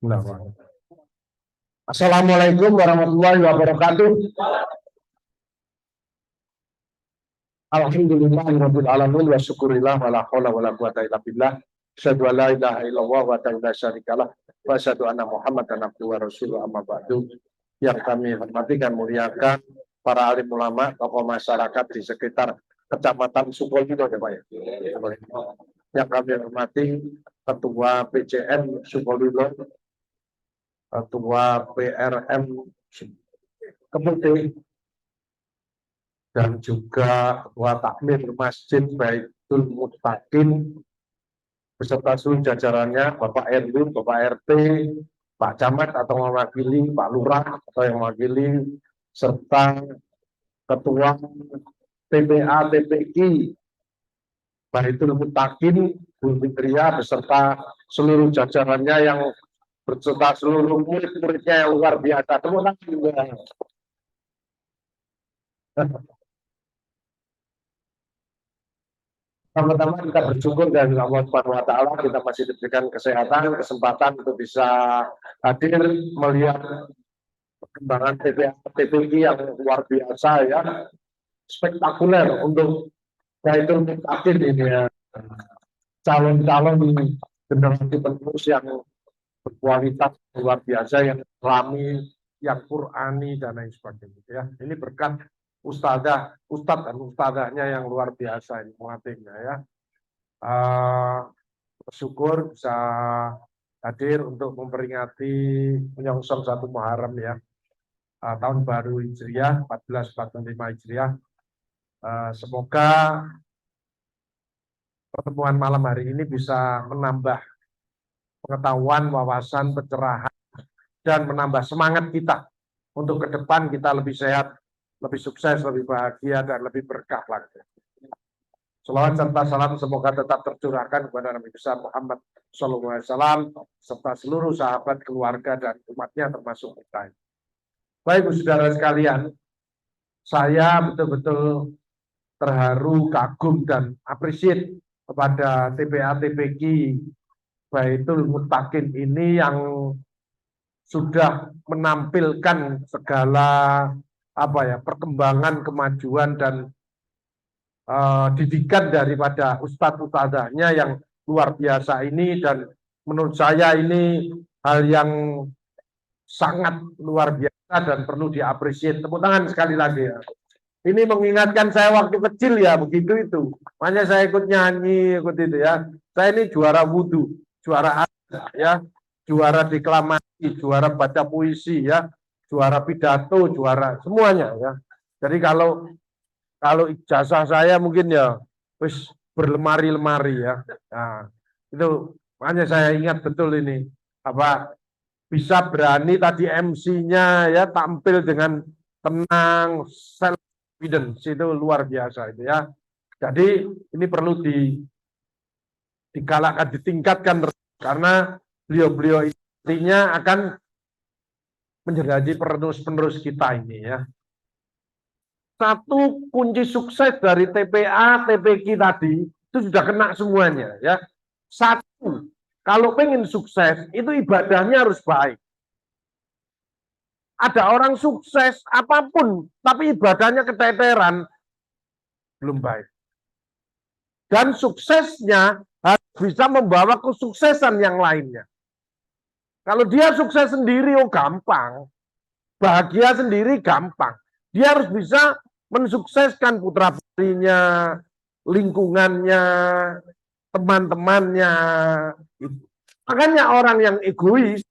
Nah, Assalamualaikum warahmatullahi wabarakatuh. Alhamdulillahirabbil alamin wa syukurillah wa la haula wa la quwata illa billah. Asyhadu an la ilaha illallah wa la syarikalah wa asyhadu anna Muhammadan abduhu wa rasuluhu amma ba'du. Yang kami hormati dan muliakan para alim ulama, tokoh masyarakat di sekitar Kecamatan Sukolilo ya Pak ya. Yang kami hormati Ketua PCN Sukolilo, Ketua PRM Keputih, dan juga Ketua Takmir Masjid Baitul Muttaqin beserta seluruh jajarannya, Bapak RW, Bapak RT, Pak Camat atau mewakili, Pak Lurah atau yang mewakili, serta Ketua TPA TPI Baitul Muttaqin Bu Fitria beserta seluruh jajarannya yang beserta seluruh murid-muridnya yang luar biasa. Tepuk tangan. Pertama-tama kita bersyukur dari Allah Subhanahu wa taala kita masih diberikan kesehatan, kesempatan untuk bisa hadir melihat perkembangan TPI yang luar biasa ya. Spektakuler untuk Baitul Muttaqin ini ya. Calon-calon generasi penerus yang berkualitas luar biasa, yang Islami, yang Qurani dan lain sebagainya ya. Ini berkat ustadz dan ustadzahnya yang luar biasa ini muatimnya ya. Bersyukur bisa hadir untuk memperingati menyongsong 1 Muharram ya, tahun baru Hijriah 1445 Hijriah. Semoga pertemuan malam hari ini bisa menambah pengetahuan, wawasan, pencerahan, dan menambah semangat kita untuk ke depan kita lebih sehat, lebih sukses, lebih bahagia, dan lebih berkah lagi. Salawat serta salam semoga tetap tercurahkan kepada Nabi besar Muhammad SAW serta seluruh sahabat, keluarga, dan umatnya termasuk kita. Baik, saudara sekalian, saya betul-betul terharu, kagum, dan appreciate kepada TPA TPQ Baitul Muttaqin ini yang sudah menampilkan segala perkembangan, kemajuan, dan didikan daripada ustadz-ustadzahnya yang luar biasa ini, dan menurut saya ini hal yang sangat luar biasa dan perlu diapresiasi. Tepuk tangan sekali lagi ya. Ini mengingatkan saya waktu kecil ya, begitu itu. Makanya saya ikut nyanyi, ikut itu ya. Saya ini juara wudhu, juara ya, juara deklamasi, juara baca puisi ya, juara pidato, juara semuanya ya. Jadi kalau ijazah saya mungkin ya wis berlemari-lemari ya. Nah, itu makanya saya ingat betul ini bisa berani tadi MC-nya ya tampil dengan tenang, self confidence itu luar biasa itu ya. Jadi ini perlu digalakkan, ditingkatkan karena beliau-beliau intinya akan menjadi penerus-penerus kita ini ya. Satu kunci sukses dari TPA, TPQ tadi itu sudah kena semuanya ya. Satu, kalau pengen sukses itu ibadahnya harus baik. Ada orang sukses apapun, tapi ibadahnya keteteran, belum baik. Dan suksesnya harus bisa membawa kesuksesan yang lainnya. Kalau dia sukses sendiri, oh gampang. Bahagia sendiri gampang. Dia harus bisa mensukseskan putra-putrinya, lingkungannya, teman-temannya. Makanya orang yang egois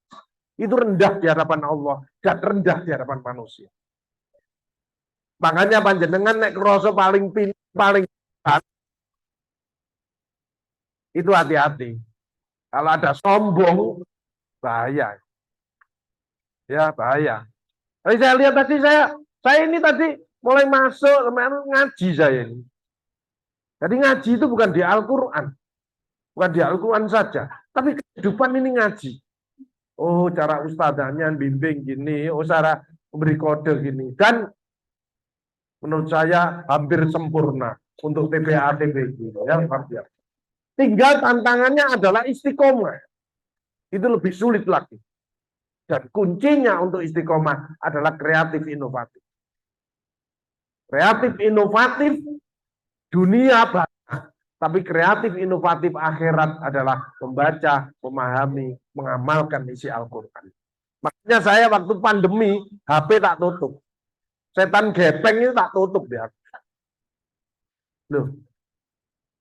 itu rendah di hadapan Allah dan rendah di hadapan manusia. Makanya panjenengan nek kroso paling paling itu hati-hati. Kalau ada sombong bahaya. Ya, bahaya. Tapi saya lihat tadi saya ini tadi mulai masuk ngaji saya ini. Jadi ngaji itu bukan di Al-Qur'an. Bukan di Al-Qur'an saja, tapi kehidupan ini ngaji. Oh, cara ustadzahnya bimbing gini, oh cara memberi kode gini. Dan menurut saya hampir sempurna untuk TPA TPQ ya, tinggal tantangannya adalah istiqomah. Itu lebih sulit lagi. Dan kuncinya untuk istiqomah adalah kreatif inovatif. Kreatif inovatif dunia, tapi kreatif inovatif akhirat adalah membaca, memahami, mengamalkan isi Al-Quran. Makanya saya waktu pandemi HP tak tutup. Setan gepeng itu tak tutup ya. Loh,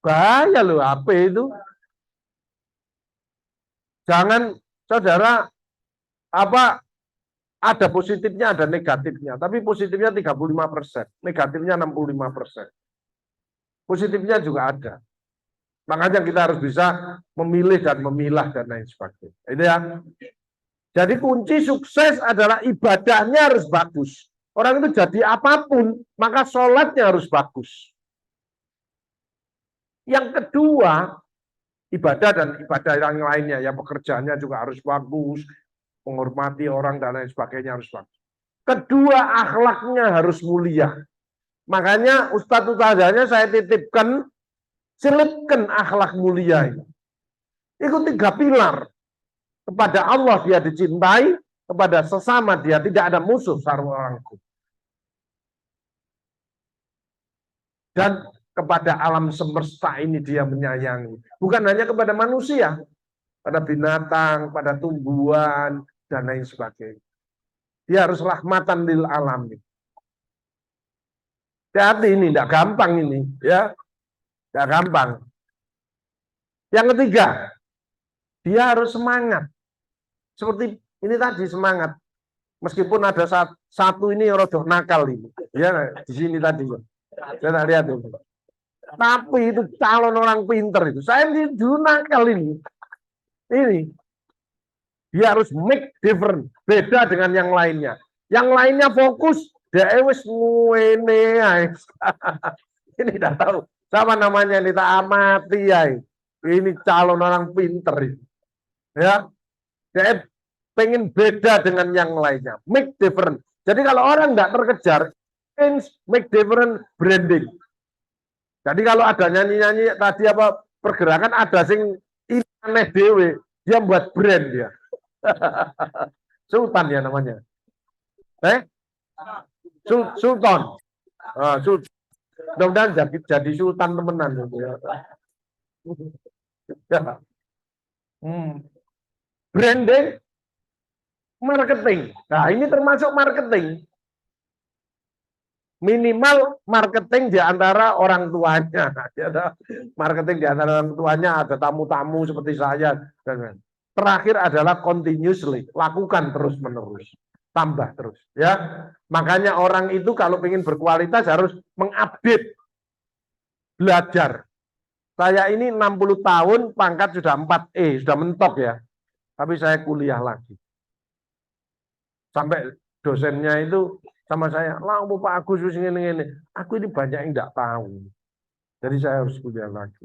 bahaya loh HP itu. Jangan saudara ada positifnya, ada negatifnya. Tapi positifnya 35%, negatifnya 65%. Positifnya juga ada. Makanya kita harus bisa memilih dan memilah dan lain sebagainya. Itu ya. Jadi kunci sukses adalah ibadahnya harus bagus. Orang itu jadi apapun, maka sholatnya harus bagus. Yang kedua, ibadah dan ibadah yang lainnya, ya pekerjaannya juga harus bagus, menghormati orang dan lain sebagainya harus bagus. Kedua, akhlaknya harus mulia. Makanya ustadz-ustadzanya saya titipkan, selipkan akhlak mulia ini. Itu 3 pilar. Kepada Allah dia dicintai, kepada sesama dia tidak ada musuh sarwa orangku. Dan kepada alam semesta ini dia menyayangi. Bukan hanya kepada manusia, pada binatang, pada tumbuhan, dan lain sebagainya. Dia harus rahmatan lil alamin. Hati ini tidak gampang ini, ya, tidak gampang. Yang ketiga, dia harus semangat. Seperti ini tadi semangat. Meskipun ada satu ini rodoh nakal ini, ya di sini tadi. Saya tak lihat itu. Tapi itu calon orang pinter itu. Saya dulu nakal ini. Ini dia harus make different, beda dengan yang lainnya. Yang lainnya fokus, dia wis ngene. Ini tidak tahu sama namanya ini tak amati ya. Ini calon orang pinter itu. Ya, dia pengen beda dengan yang lainnya, make different. Jadi kalau orang nggak terkejar, make different branding. Jadi kalau ada nyanyi-nyanyi tadi apa pergerakan ada sing ini aneh dewe, dia buat brand dia. Sultan ya namanya. Sultan. Sultan. Mudah-mudahan jadi sultan temenan. Ya. Branding, marketing. Nah, ini termasuk marketing. Minimal marketing di antara orang tuanya. Marketing di antara orang tuanya, ada tamu-tamu seperti saya. Terakhir adalah continuously, lakukan terus-menerus. Tambah terus. Ya, makanya orang itu kalau ingin berkualitas harus mengupdate, belajar. Saya ini 60 tahun, pangkat sudah 4E, sudah mentok ya. Tapi saya kuliah lagi. Sampai dosennya itu sama saya, lah Pak Agus ini. Aku ini banyak yang tidak tahu. Jadi saya harus kuliah lagi.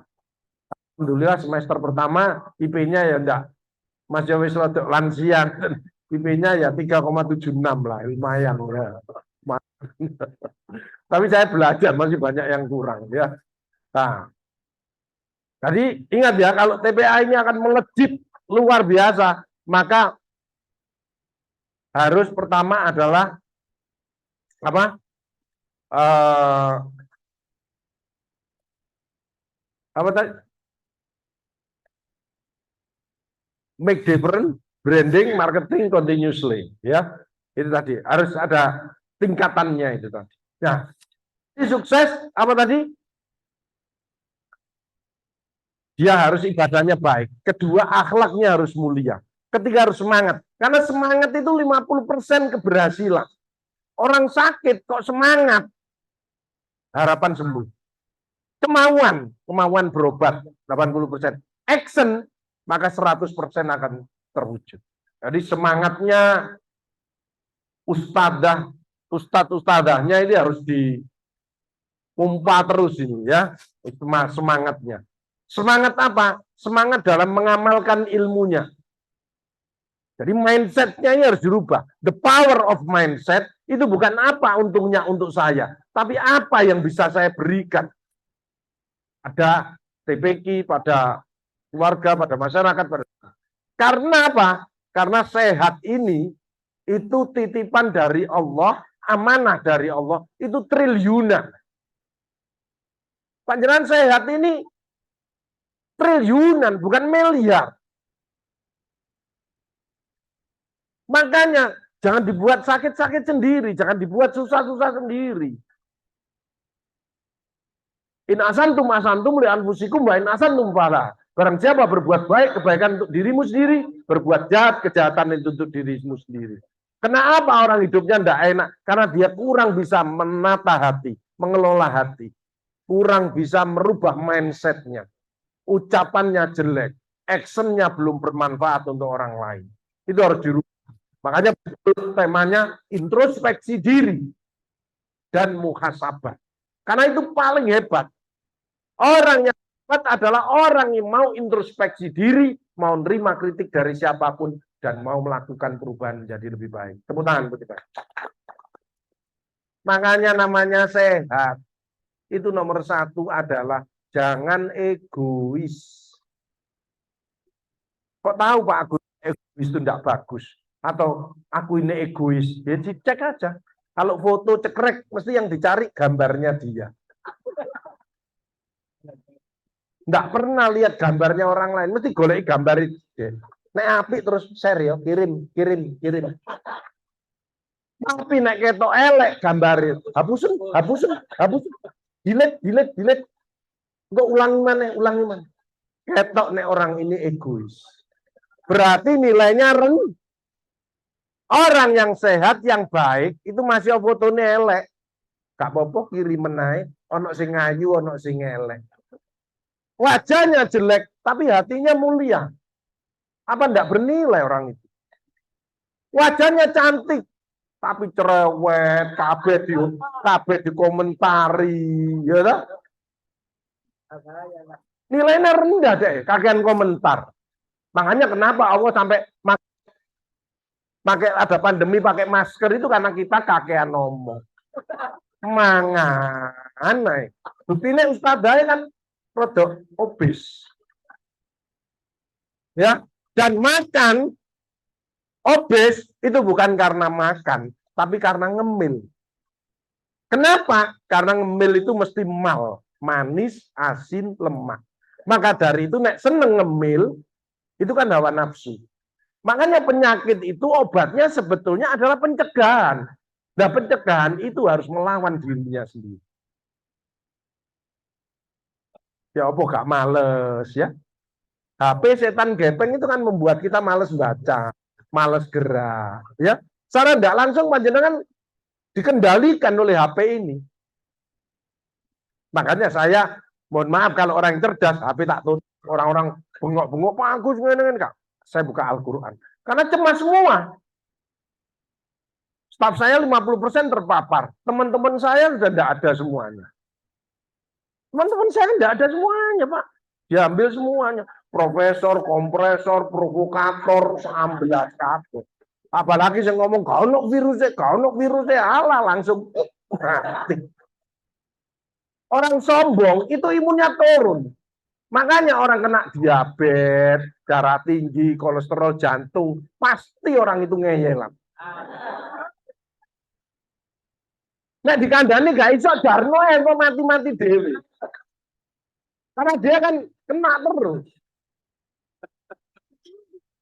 Alhamdulillah semester pertama IP-nya ya enggak masih wis rodok lansia. IP-nya ya 3,76 lah, lumayan ya. Tapi saya belajar masih banyak yang kurang ya. Nah, jadi ingat ya, kalau TPA ini akan melejit luar biasa, maka harus pertama adalah apa? Apa tadi? Make different, branding, marketing continuously, ya. Itu tadi harus ada tingkatannya itu tadi. Nah, ini sukses apa tadi? Dia harus ibadahnya baik. Kedua, akhlaknya harus mulia. Ketiga, harus semangat. Karena semangat itu 50% keberhasilan. Orang sakit kok semangat, harapan sembuh. Kemauan berobat 80%. Action, maka 100% akan terwujud. Jadi semangatnya ustadz-ustadzahnya ini harus dipompa terus ini ya, semangatnya. Semangat apa? Semangat dalam mengamalkan ilmunya. Jadi mindsetnya ini harus dirubah. The power of mindset itu bukan apa untungnya untuk saya, tapi apa yang bisa saya berikan pada TPQ, pada keluarga, pada masyarakat. Karena apa? Karena sehat ini itu titipan dari Allah, amanah dari Allah, itu triliunan. Panjenengan sehat ini triliunan, bukan miliar. Makanya jangan dibuat sakit-sakit sendiri, jangan dibuat susah-susah sendiri. In asantum asantum li anfusikum wa in asantum fala. Barang siapa berbuat baik, kebaikan untuk dirimu sendiri, berbuat jahat, kejahatan itu untuk dirimu sendiri. Kenapa orang hidupnya tidak enak? Karena dia kurang bisa menata hati, mengelola hati. Kurang bisa merubah mindsetnya. Ucapannya jelek, actionnya belum bermanfaat untuk orang lain. Itu harus dirubah. Makanya temanya introspeksi diri dan muhasabah. Karena itu paling hebat. Orang yang hebat adalah orang yang mau introspeksi diri, mau nerima kritik dari siapapun, dan mau melakukan perubahan menjadi lebih baik. Tepuk tangan, Putih. Makanya namanya sehat. Itu nomor satu adalah jangan egois. Kok tahu Pak Agus egois itu tidak bagus? Atau aku ini egois? Ya cek aja. Kalau foto cekrek, mesti yang dicari gambarnya dia. Nggak pernah lihat gambarnya orang lain, mesti golek gambar itu. Nek apik terus share ya, kirim. Tapi nek ketok elek gambar itu, hapusin. Delete. Enggak ulangi mana. Ketok nek orang ini egois. Berarti nilainya rendah. Orang yang sehat, yang baik, itu masih fotonya elek. Gak apa-apa kirim menaik, ono sing ayu, ono sing elek. Wajahnya jelek, tapi hatinya mulia. Apa enggak bernilai orang itu? Wajahnya cantik, tapi cerewet, kabeh dikomentari, ya tak? Nilainya rendah deh, kagian komentar. Makanya kenapa Allah sampai pakai ada pandemi pakai masker itu karena kita kakean ngomong. Mangan, buktinya ustadznya kan produk obes. Ya, dan makan obes itu bukan karena makan, tapi karena ngemil. Kenapa? Karena ngemil itu mesti mal, manis, asin, lemak. Maka dari itu nek seneng ngemil itu kan hawa nafsu. Makanya penyakit itu obatnya sebetulnya adalah pencegahan. Nah, pencegahan itu harus melawan dirinya sendiri. Ya apa gak males ya? HP setan gepeng itu kan membuat kita males baca, males gerak, ya. Secara tidak langsung panjenengan dikendalikan oleh HP ini. Makanya saya mohon maaf kalau orang yang cerdas, HP tak tutup. Orang-orang bengok-bengok, bagus Kak. Saya buka Al-Quran. Karena cemas semua. Staf saya 50% terpapar. Teman-teman saya sudah tidak ada semuanya. Teman-teman saya tidak ada semuanya, Pak. Diambil semuanya. Profesor, kompresor, provokator, sambil kabeh. Apalagi saya ngomong, kau nok virusnya, alah langsung mati. Orang sombong itu imunnya turun. Makanya orang kena diabetes, darah tinggi, kolesterol, jantung, pasti orang itu ngeyelan. Nah di kandani gak iso Darno kok mati-mati dewi. Karena dia kan kena terus.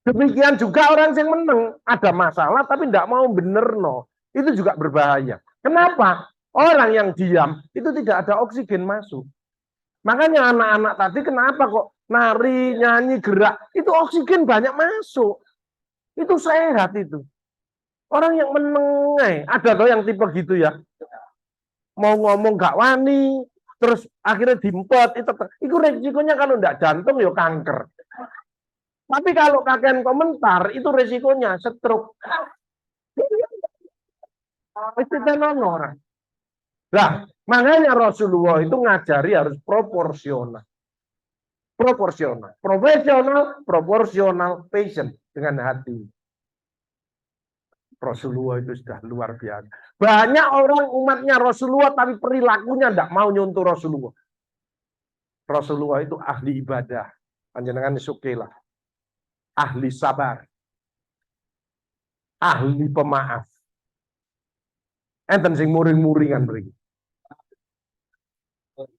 Demikian juga orang yang menang ada masalah tapi tidak mau bener no. Itu juga berbahaya. Kenapa? Orang yang diam itu tidak ada oksigen masuk. Makanya anak-anak tadi kenapa kok nari, nyanyi, gerak, itu oksigen banyak masuk. Itu sehat itu. Orang yang menengai, ada tuh yang tipe gitu ya. Mau ngomong gak wani, terus akhirnya dimpet, itu resikonya kalau enggak jantung ya kanker. Tapi kalau kakean komentar, itu resikonya stroke. Itu orang. Nah, makanya Rasulullah itu ngajari harus proporsional. Proporsional, passion dengan hati. Rasulullah itu sudah luar biasa. Banyak orang umatnya Rasulullah tapi perilakunya tidak mau nyontoh Rasulullah. Rasulullah itu ahli ibadah. Panjenengan sukilah. Ahli sabar. ahli pemaaf. Enten sing muring-muringan mriki.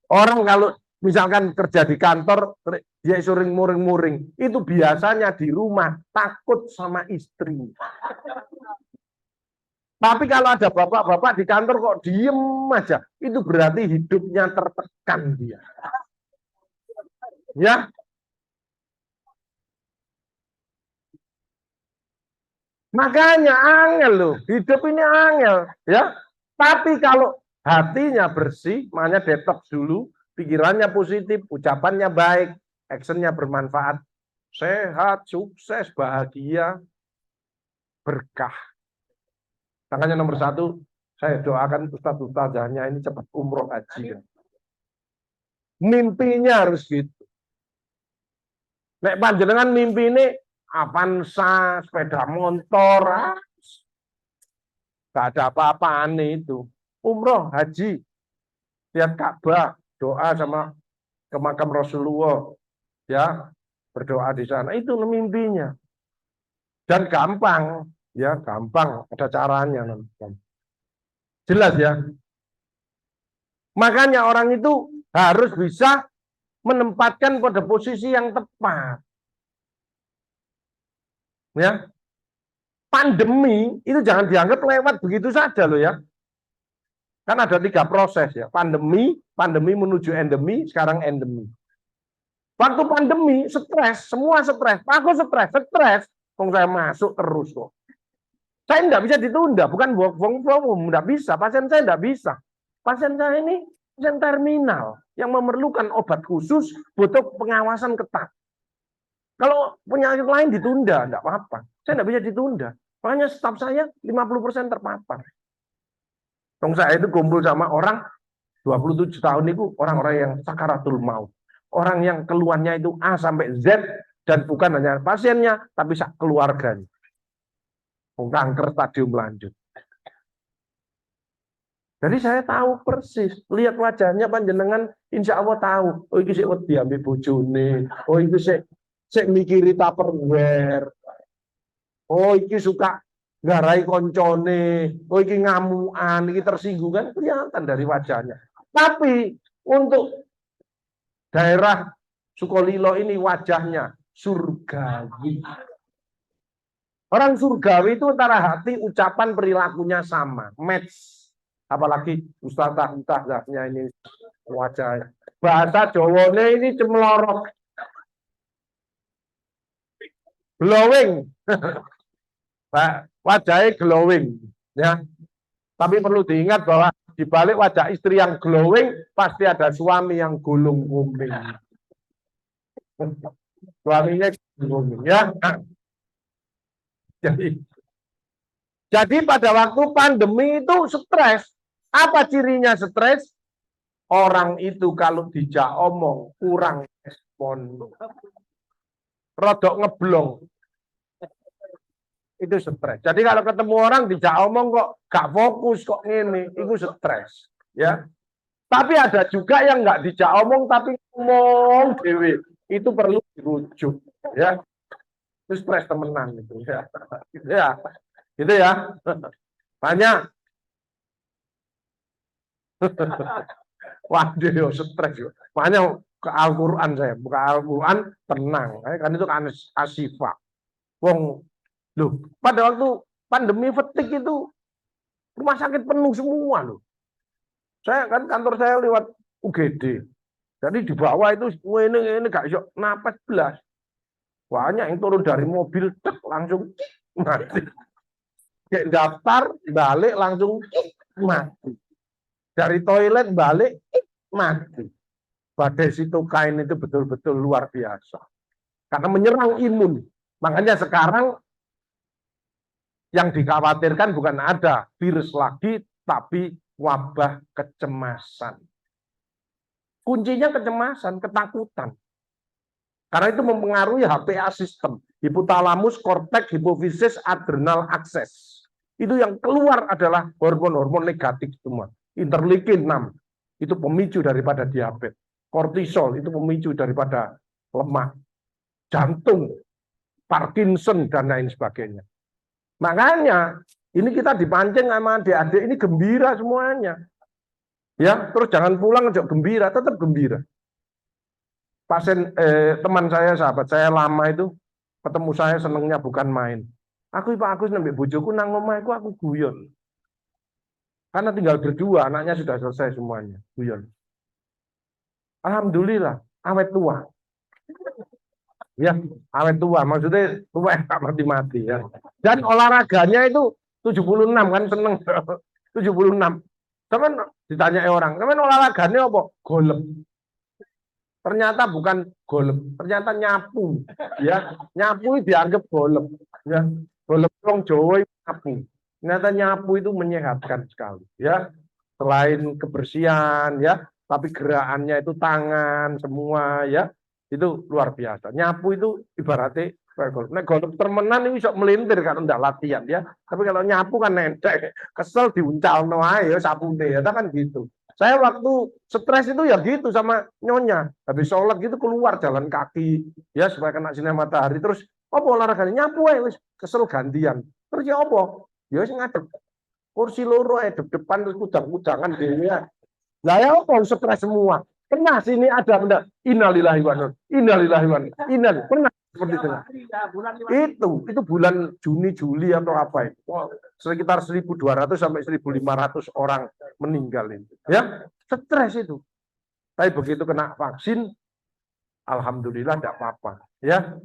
Orang kalau misalkan kerja di kantor, dia sering muring-muring, itu biasanya di rumah takut sama istri. Tapi kalau ada bapak-bapak di kantor kok diem aja, itu berarti hidupnya tertekan dia. Ya, makanya angel loh, hidup ini angel, ya. Tapi kalau hatinya bersih, makanya detox dulu, pikirannya positif, ucapannya baik, actionnya bermanfaat, sehat, sukses, bahagia, berkah. Makanya nomor satu, saya doakan ustadz-ustadzahnya ini cepat umroh haji. Mimpinya harus gitu. Nek panjenengan mimpi ini Avanza, sepeda motor, gak ada apa-apaan itu. Umroh, haji, lihat Ka'bah, doa sama ke makam Rasulullah, ya berdoa di sana. Itu mimpinya. Dan gampang, ya gampang, ada caranya. Jelas ya. Makanya orang itu harus bisa menempatkan pada posisi yang tepat. Ya, pandemi itu jangan dianggap lewat begitu saja loh ya. Kan ada 3 proses ya. Pandemi menuju endemi, sekarang endemi. Waktu pandemi stres, semua stres. Aku stres. Kok saya masuk terus kok. Saya tidak bisa ditunda, bukan work from home, tidak bisa. Pasien saya tidak bisa. Pasien saya ini pasien terminal yang memerlukan obat khusus, butuh pengawasan ketat. Kalau penyakit lain ditunda, tidak apa-apa. Saya tidak bisa ditunda. Makanya staf saya 50% terpapar. Saya itu kumpul sama orang 27 tahun itu orang-orang yang sakaratul maut. Orang yang keluarnya itu A sampai Z dan bukan hanya pasiennya, tapi keluarganya. Kanker stadium lanjut. Jadi saya tahu persis, lihat wajahnya panjenengan, insya Allah tahu. Oh ini sih diambil bojone. Oh itu sik mikiri Tupperware. Oh ini suka ngarai koncone. Oh ini ngamuan, ini tersinggung kan kelihatan dari wajahnya. Tapi untuk daerah Sukolilo ini wajahnya surgawi. Orang surgawi itu antara hati, ucapan, perilakunya sama, match. Apalagi ustadzah-ustadzahnya ini wajah. Bahasa Jawanya ini cemlorok. Glowing. Wajahnya glowing. Ya. Tapi perlu diingat bahwa di balik wajah istri yang glowing, pasti ada suami yang gulung-guling. Suaminya gulung-guling. Ya. Jadi pada waktu pandemi itu stres. Apa cirinya stres? Orang itu kalau dijak omong kurang respon. Rodok ngeblong. Itu stres. Jadi kalau ketemu orang dijak omong kok gak fokus kok ini, itu stres. Ya. Tapi ada juga yang nggak dijak omong tapi ngomong dewe. Itu perlu dirujuk. Ya. Itu stres temenan itu ya. Ya. Gitu ya. Banyak. Waduh, stres yo. Makanya ke Al-Qur'an saya, buka Al-Qur'an tenang. Kan itu kan asifah. Wong loh, pada waktu pandemi fatigue itu rumah sakit penuh semua loh. Saya kan kantor saya lewat UGD. Jadi di bawah itu ini gak iso napas belas. Banyak yang turun dari mobil langsung mati. Kayak daftar balik langsung mati. Dari toilet balik mati. Badai sitokain itu betul-betul luar biasa. Karena menyerang imun. Makanya sekarang yang dikhawatirkan bukan ada virus lagi, tapi wabah kecemasan. Kuncinya kecemasan, ketakutan. Karena itu mempengaruhi HPA sistem, hipotalamus, korteks, hipofisis, adrenal akses. Itu yang keluar adalah hormon-hormon negatif semua. Interleukin 6, itu pemicu daripada diabetes. Kortisol, itu pemicu daripada lemak. Jantung, Parkinson, dan lain sebagainya. Makanya ini kita dipancing sama adik-adik ini gembira semuanya. Ya, terus jangan pulang aja gembira, tetap gembira. Pasien teman saya, sahabat saya lama itu ketemu saya senengnya bukan main. Aku Pak Agus nambah bojoku nang omah aku guyon. Karena tinggal berdua, anaknya sudah selesai semuanya. Guyon. Alhamdulillah, awet tua. Ya, awet tua. Maksudnya tua yang tak mati-mati ya. Dan olahraganya itu 76 kan seneng. 76. Teman ditanya orang, teman olahraganya apa? Golem. Ternyata bukan golem, ternyata nyapu. Ya, nyapu dianggap golem. Ya, golem wong Jawa itu nyapu. Ternyata nyapu itu menyehatkan sekali. Ya, selain kebersihan, ya, tapi gerakannya itu tangan semua, ya, itu luar biasa. Nyapu itu ibaratnya nek golem temenan ini bisa melintir kan ndak latihan ya. Tapi kalau nyapu kan nendek, kesel diuncal ae ya sapune ya kan gitu. Saya waktu stres itu ya gitu sama nyonya. Habis sholat gitu keluar jalan kaki ya supaya kena sinar matahari. Terus apa olahraganya nyapu ae wis kesel gantian. Terus ya apa? Ya wis ngadep kursi loro ae depan terus kudang-kudangan dhewe ya. Lah ya apa stres semua. Pernah sini ada benda innalillahi wa innalillahi wa pernah seperti itu. Itu bulan Juni Juli atau apa itu. Sekitar 1.200 sampai 1.500 orang meninggal itu. Ya, stres itu. Tapi begitu kena vaksin alhamdulillah tidak apa-apa, ya.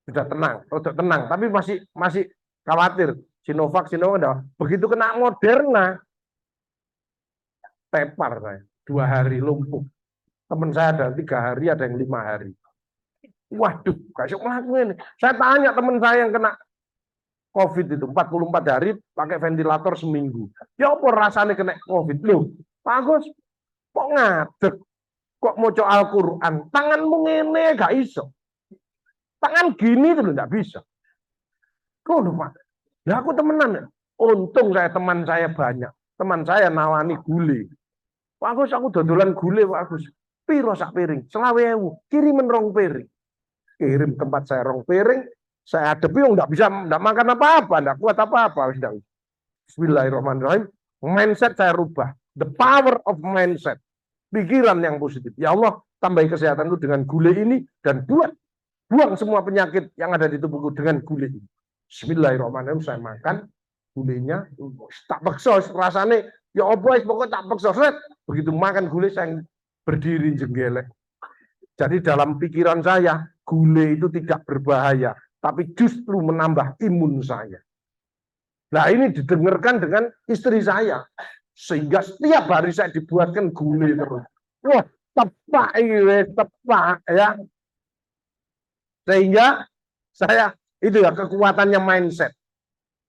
Sudah tenang, tapi masih khawatir. Sinovac begitu kena Moderna tepar saya. 2 hari lumpuh. Teman saya ada 3 hari, ada yang 5 hari. Waduh, kasih ngelakuin. Saya tanya teman saya yang kena COVID itu 44 hari pakai ventilator seminggu. Ya apa rasanya kena COVID? Loh, Pak Agus, kok ngadeg? Kok mau Al-Quran? Tanganmu ngene gak iso. Tangan gini tuh nggak bisa. Kok Pak? Ya aku temenan. Untung teman saya banyak. Teman saya nawani gule. Pak Agus, aku dodolan gule, Pak Agus. Piro sak piring? 20.000. Kirimin 2 piring. Kirim tempat saya 2 piring. Saya hadepi nggak bisa, nggak makan apa-apa, nggak kuat apa-apa. Bismillahirrahmanirrahim. Mindset saya rubah. The power of mindset. Pikiran yang positif. Ya Allah, tambahi kesehatanku dengan gule ini dan buang semua penyakit yang ada di tubuhku dengan gule ini. Bismillahirrahmanirrahim. Saya makan gulenya, tak paksa rasanya. Ya Allah, pokoknya tak paksa. Begitu makan gule saya berdiri jenggelek. Jadi dalam pikiran saya, gule itu tidak berbahaya, tapi justru menambah imun saya. Nah ini didengarkan dengan istri saya, sehingga setiap hari saya dibuatkan gule terus. Wah, tepak ya. Sehingga saya itu ya kekuatannya mindset.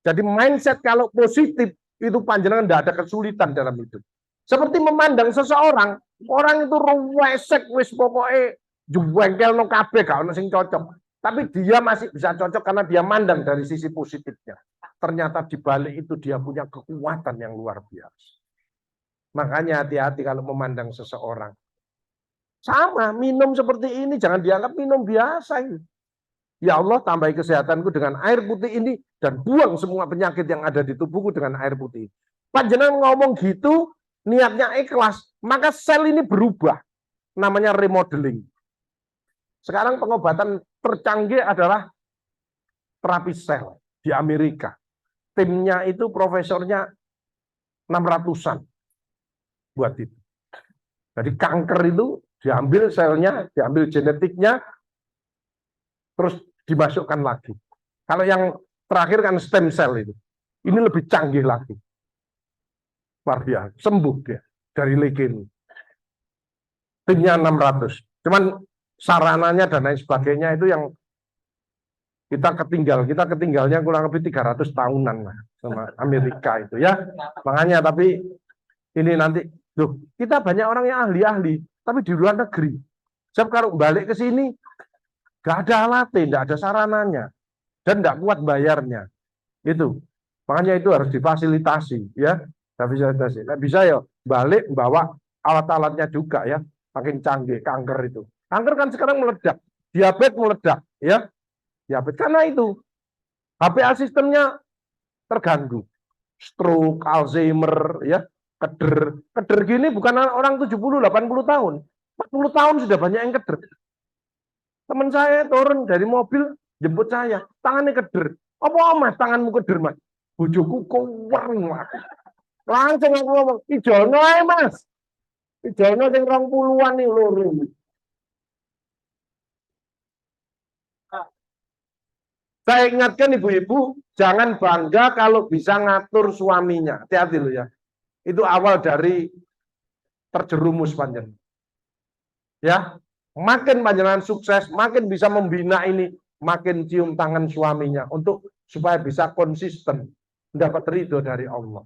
Jadi mindset kalau positif itu panjenengan tidak ada kesulitan dalam hidup. Seperti memandang seseorang, orang itu ruwesek wis pokoknya jengkel no kabeh gak ono sing cocok. Tapi dia masih bisa cocok karena dia mandang dari sisi positifnya. Ternyata di balik itu dia punya kekuatan yang luar biasa. Makanya hati-hati kalau memandang seseorang. Sama, minum seperti ini jangan dianggap minum biasa ini. Ya Allah, tambahi kesehatanku dengan air putih ini dan buang semua penyakit yang ada di tubuhku dengan air putih. Panjenengan ngomong gitu, niatnya ikhlas, maka sel ini berubah. Namanya remodeling. Sekarang pengobatan tercanggih adalah terapi sel di Amerika. Timnya itu profesornya 600-an buat itu. Jadi kanker itu diambil selnya, diambil genetiknya, terus dimasukkan lagi. Kalau yang terakhir kan stem cell itu. Ini lebih canggih lagi. Luar biasa, sembuh dia dari leukemia. Timnya 600. Cuman sarananya dan lain sebagainya itu yang kita ketinggalnya kurang lebih 300 tahunan lah sama Amerika itu ya. Makanya tapi ini nanti kita banyak orang yang ahli-ahli tapi di luar negeri. Sebab kalau balik ke sini gak ada alatnya, gak ada sarananya dan gak kuat bayarnya. Itu. Makanya itu harus difasilitasi ya. Bisa ya balik bawa alat-alatnya juga ya. Makin canggih kanker itu. Kanker kan sekarang meledak, diabetes meledak, ya. Diabetes karena itu HP sistemnya terganggu. Stroke, Alzheimer, ya, keder. Keder gini bukan orang 70, 80 tahun. 40 tahun sudah banyak yang keder. Teman saya turun dari mobil, jemput saya, tangannya keder. Apa mas, tanganmu keder mas? Bojoku kuwern mas. Langsung aku ngomong, ijono ae mas. Ijono sing 20-an nih loro. Saya ingatkan ibu-ibu, jangan bangga kalau bisa ngatur suaminya. Hati-hati loh ya. Itu awal dari terjerumus panjenengan. Ya, makin panjenengan sukses, makin bisa membina ini, makin cium tangan suaminya untuk supaya bisa konsisten mendapat ridho dari Allah.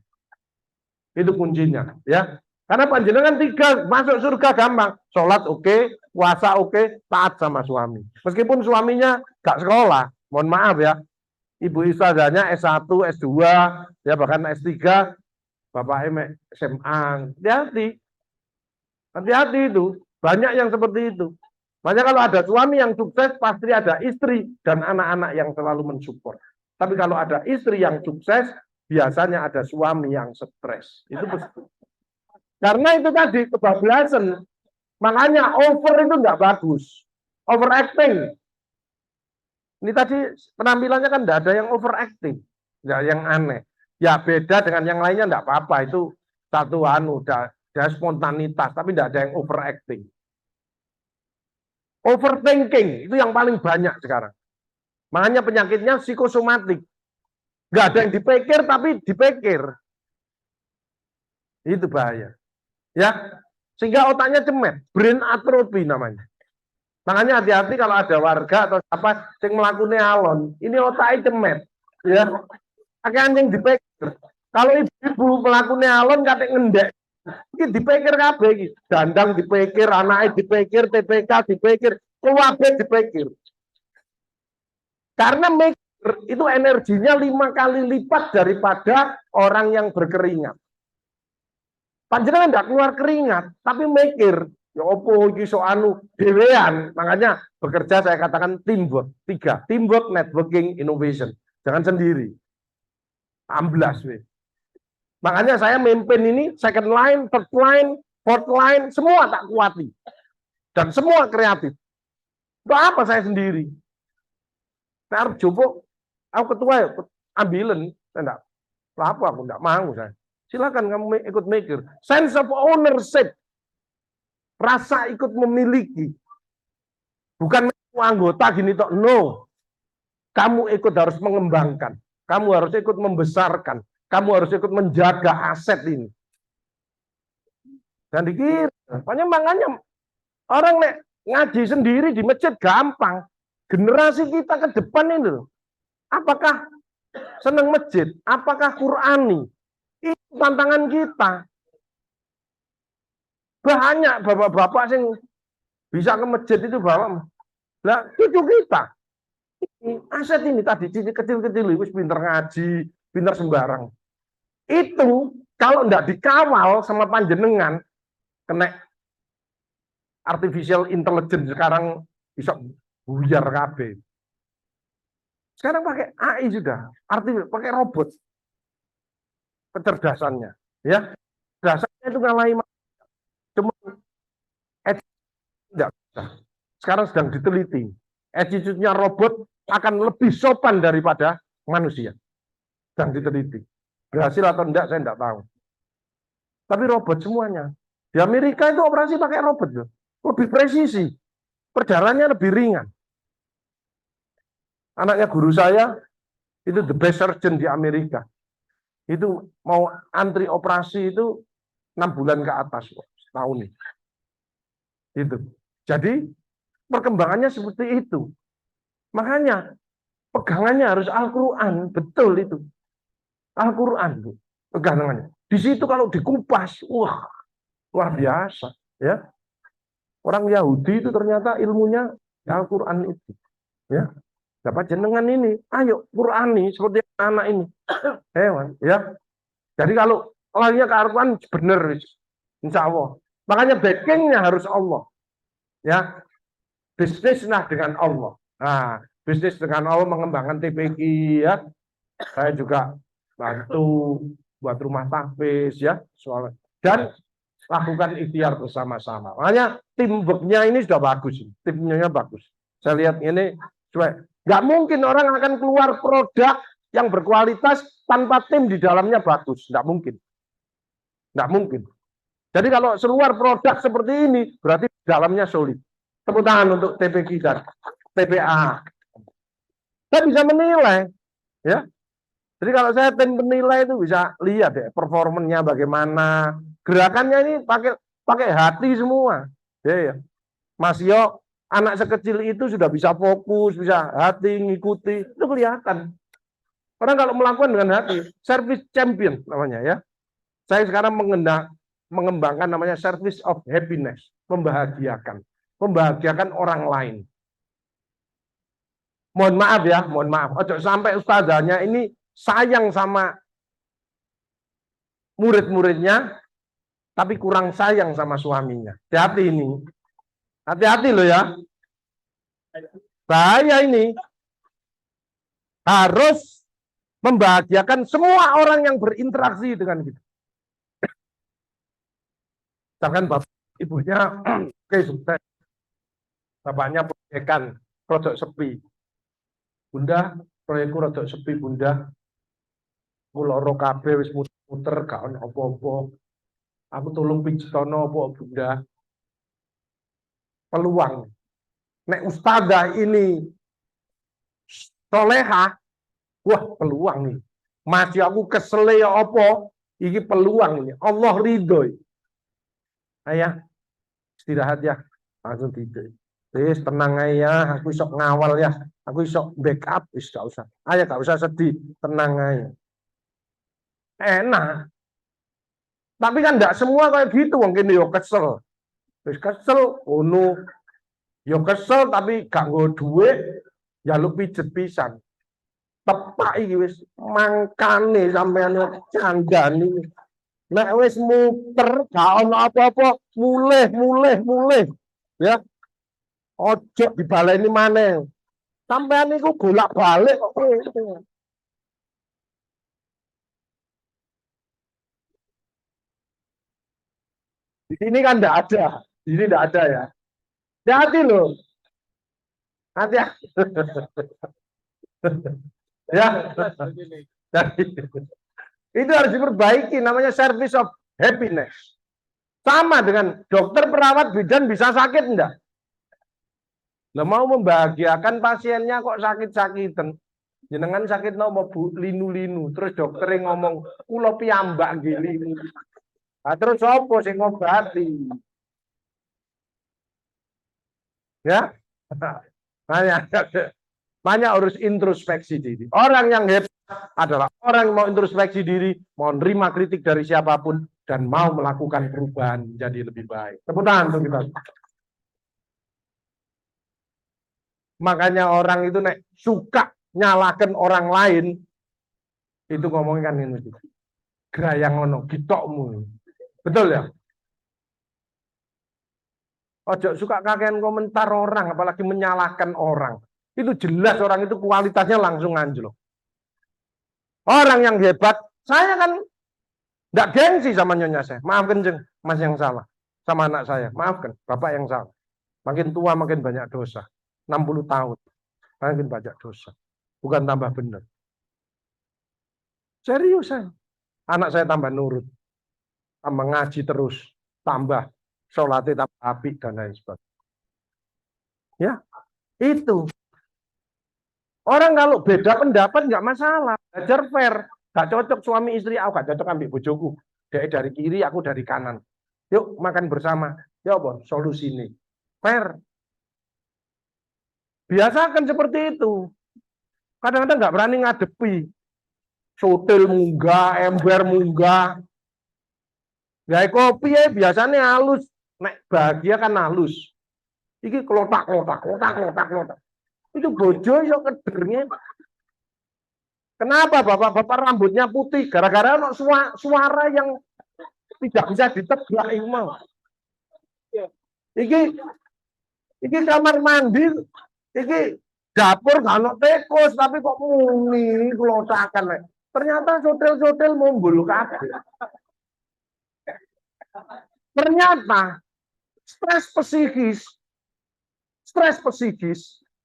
Itu kuncinya, ya. Karena panjenengan 3 masuk surga gampang, sholat oke, puasa oke, taat sama suami. Meskipun suaminya gak sekolah, mohon maaf ya, ibu istazahnya S1, S2, ya bahkan S3, bapak SMA. Hati-hati, hati-hati itu. Banyak yang seperti itu. Makanya kalau ada suami yang sukses, pasti ada istri dan anak-anak yang selalu mensupport. Tapi kalau ada istri yang sukses, biasanya ada suami yang stres. Itu pasti. Karena itu tadi kebablasan. Makanya over itu nggak bagus. Overacting. Ini tadi penampilannya kan nggak ada yang overacting, nggak yang aneh. Ya beda dengan yang lainnya nggak apa-apa, itu satu udah spontanitas, tapi nggak ada yang overacting. Overthinking itu yang paling banyak sekarang. Makanya penyakitnya psikosomatik. Nggak ada yang dipikir tapi dipikir. Itu bahaya. Ya, sehingga otaknya cemet, brain atrophy namanya. Makanya hati-hati kalau ada warga atau siapa yang melakukan alon, ini otaknya cemet, ya. Akan yang dipikir. Kalau ibu-ibu melakukan alon kate ngendek, ini dipikir kabeh iki. Dandang dipikir, anaknya dipikir, TPK dipikir, keluarga dipikir. Karena mikir itu energinya 5 kali lipat daripada orang yang berkeringat. Panjenengan enggak keluar keringat, tapi mikir, ya opo iki sok anu dewean. Makanya bekerja saya katakan teamwork. 3, teamwork, networking, innovation. Jangan sendiri. Amblas weh. Makanya saya memimpin ini second line, third line, fourth line, semua tak kuati. Dan semua kreatif. Itu apa saya sendiri? Saya harus coba, aku ketua ya, ambilen. Saya enggak, apa aku enggak mau saya. Silakan kamu ikut mikir. Sense of ownership. Rasa ikut memiliki. Bukan anggota gini toh. No. Kamu ikut harus mengembangkan. Kamu harus ikut membesarkan. Kamu harus ikut menjaga aset ini. Dan dikira. Makanya orang ngaji sendiri di masjid gampang. Generasi kita ke depan ini loh. Apakah senang masjid? Apakah Qurani? Itu tantangan kita. Banyak bapak-bapak yang bisa ke masjid itu bapak. Lah cucu kita. Aset ini tadi kecil-kecil itu pinter ngaji, pinter sembarang. Itu kalau enggak dikawal sama panjenengan, kena artificial intelligence sekarang bisa buyar KB. Sekarang pakai AI sudah, pakai robot. Kecerdasannya, ya. Dasarnya itu ngalahin cuma tidak bisa. Sekarang sedang diteliti. Attitude-nya robot akan lebih sopan daripada manusia. Sedang diteliti. Berhasil atau enggak, saya enggak tahu. Tapi robot semuanya. Di Amerika itu operasi pakai robot. Loh. Lebih presisi. Perjalanannya lebih ringan. Anaknya guru saya, itu the best surgeon di Amerika. Itu mau antri operasi itu 6 bulan ke atas. Setahun nih. Itu. Jadi perkembangannya seperti itu. Makanya pegangannya harus Al-Quran. Betul itu. Al-Quran. Pegangannya. Di situ kalau dikupas, wah, luar biasa. Ya. Orang Yahudi itu ternyata ilmunya Al-Quran itu. Ya. Dapat jenengan ini. Ayo, Qurani seperti anak ini. Hewan. Ya. Jadi kalau larinya ke Al-Quran, benar. Insya Allah. Makanya backingnya harus Allah. Ya. Bisnis dengan Allah. Nah, bisnis dengan Allah mengembangkan TPQ ya. Saya juga bantu buat rumah tahfiz ya, soal dan lakukan ikhtiar bersama-sama. Makanya teamwork-nya ini sudah bagus, timnya bagus. Saya lihat ini nggak mungkin orang akan keluar produk yang berkualitas tanpa tim di dalamnya bagus, nggak mungkin, nggak mungkin. Jadi kalau keluar produk seperti ini berarti di dalamnya solid. Tepuk tangan untuk TPQ dan TPA. Saya bisa menilai, ya. Jadi kalau saya tim penilai itu bisa lihat ya performanya bagaimana, gerakannya ini pakai hati semua. Ya, ya. Mas Yo, anak sekecil itu sudah bisa fokus, bisa hati ngikuti, itu kelihatan. Orang kalau melakukan dengan hati, service champion namanya ya. Saya sekarang mengembangkan namanya service of happiness, membahagiakan orang lain. Mohon maaf ya, mohon maaf. Ojo sampai ustazahnya ini sayang sama murid-muridnya, tapi kurang sayang sama suaminya. Hati-hati ini. Hati-hati loh ya. Bahaya ini. Harus membahagiakan semua orang yang berinteraksi dengan kita. Jangan bapak ibunya oke sukses. Bapaknya proyekan rodok sepi. Bunda, proyekku rodok sepi, Bunda. Kula ora kabeh wis muter gak ono apa-apa. Aku tolong pijitono apa Bunda. Peluang. Nek ustazah ini soleha, wah peluang nih. Masih aku kesel ya apa? Iki peluang ini. Allah ridho. Ayah, istirahat ya. Langsung tidur. Wis tenang aja, aku isok ngawal ya. Aku isok backup, wis gak usah. Ayah gak usah sedih, tenang aja. Enak. Tapi kan enggak semua kayak gitu, mungkin yo kesel. Wis kesel, ono yo kesel tapi gak nggo duit, ya lu pijet pisan. Tepak iki wis mangkane sampean candani. Nek wis muter gak ono apa-apa, mulih. Ya. Ojo dibaleni maneh. Sampean niku golak-balik kok. Di sini kan enggak ada. Di sini enggak ada ya. Hati-hati loh. Hati ya. Itu harus diperbaiki, namanya service of happiness. Sama dengan dokter, perawat, bidan bisa sakit enggak? Lah mau membahagiakan pasiennya kok sakit-sakitan. Jenengan sakit nopo Bu, linu-linu. Terus dokternya ngomong, kula piyambak nggih linu. Nah, terus apa sing ngobati? Ya. Banyak harus introspeksi diri. Orang yang hebat adalah orang yang mau introspeksi diri, mau nerima kritik dari siapapun, dan mau melakukan perubahan menjadi lebih baik. Tepuk tangan untuk kita. Makanya orang itu nek suka nyalakan orang lain, itu ngomongin kan ini. Gerayang ngono, gitokmu. Betul ya? Ojo suka kakean komentar orang, apalagi menyalahkan orang. Itu jelas orang itu kualitasnya langsung anjlok. Orang yang hebat, saya kan nggak gengsi sama nyonya saya. Maafkan jeng, mas yang salah. Sama anak saya, maafkan, bapak yang salah. Makin tua makin banyak dosa. 60 tahun, makin banyak dosa. Bukan tambah benar. Serius saya. Anak saya tambah nurut. Tambah ngaji terus. Tambah sholatnya tambah api dan lain sebagainya. Ya, itu. Orang kalau beda pendapat nggak masalah, belajar fair. Gak cocok suami istri, aku gak cocok ambil bojoku. Dia dari kiri, aku dari kanan. Yuk makan bersama. Ya apa? Solusi ini. Fair. Biasakan seperti itu. Kadang-kadang nggak berani ngadepi. Sotil munggah, ember munggah. Gaya kopi ya biasanya halus. Nek bahagia kan halus. Iki kelotak. Itu bojo iso kedernya. Kenapa bapak-bapak rambutnya putih? Gara-gara ada suara yang tidak bisa ditebak ini mau. Iki kamar mandi, iki dapur gak ono tekus tapi kok muni kelotakan. Ternyata hotel-hotel mumbul kabeh. Ternyata stres psikis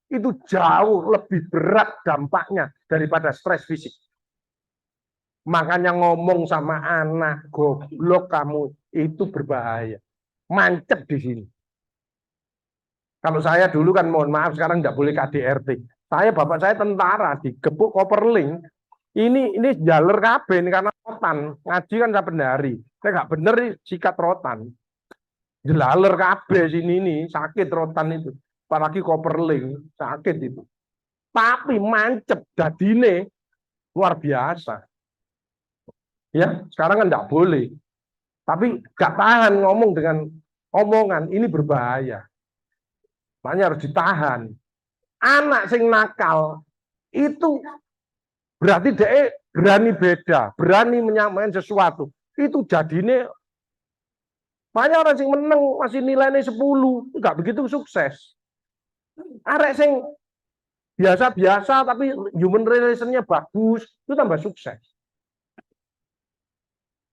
itu jauh lebih berat dampaknya daripada stres fisik. Makanya ngomong sama anak, goblok kamu, itu berbahaya. Mancep di sini. Kalau saya dulu kan, mohon maaf, sekarang nggak boleh KDRT. Bapak saya tentara, digebuk koperling. Ini jalur KB ini karena rotan. Ngaji kan saya hari. Saya nggak bener sikat rotan. Jaler KB sini nih, sakit rotan itu. Apalagi koperling, sakit itu. Tapi mancep dadine luar biasa. Ya, sekarang kan nggak boleh. Tapi nggak tahan ngomong dengan omongan, ini berbahaya. Makanya harus ditahan. Anak sing nakal itu berarti dia berani beda, berani menyampaikan sesuatu. Itu jadinya banyak orang yang menang masih nilainya 10, nggak begitu sukses. Arek sing biasa-biasa tapi human relation-nya bagus, itu tambah sukses.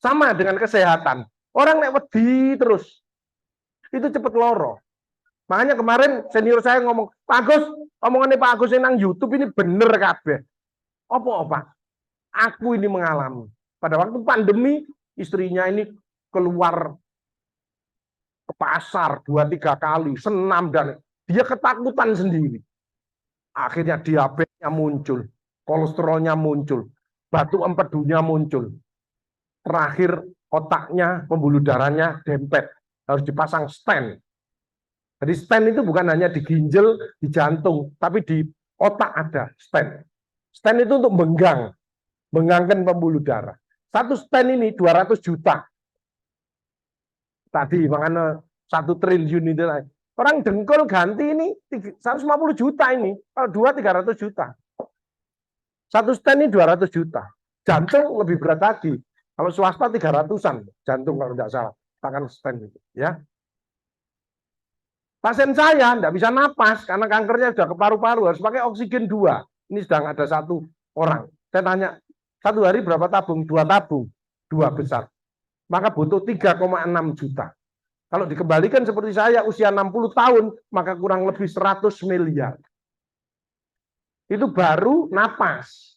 Sama dengan kesehatan. Orang nek wedi terus, itu cepet loro. Makanya kemarin senior saya ngomong, Pak Agus, omongannya Pak Agus yang nang YouTube ini bener kabeh. Apa? Aku ini mengalami. Pada waktu pandemi, istrinya ini keluar ke pasar 2-3 kali, senam, dan dia ketakutan sendiri. Akhirnya diabetesnya muncul, kolesterolnya muncul, batu empedunya muncul. Terakhir otaknya, pembuluh darahnya dempet, harus dipasang stent. Jadi stent itu bukan hanya di ginjal, di jantung, tapi di otak ada stent. Stent itu untuk menggangkan pembuluh darah. Satu stent ini 200 juta. Tadi makanya 1 triliun itu lagi. Orang dengkul ganti ini 150 juta ini. Kalau 200-300 juta. Satu stent ini 200 juta. Jantung lebih berat lagi. Kalau swasta 300-an jantung kalau tidak salah. Akan stent itu, ya. Pasien saya tidak bisa napas karena kankernya sudah ke paru-paru, harus pakai oksigen 2. Ini sedang ada 1 orang. Saya tanya, 1 hari berapa tabung? 2 tabung, 2 besar. Maka butuh 3,6 juta. Kalau dikembalikan seperti saya usia 60 tahun, maka kurang lebih 100 miliar. Itu baru napas.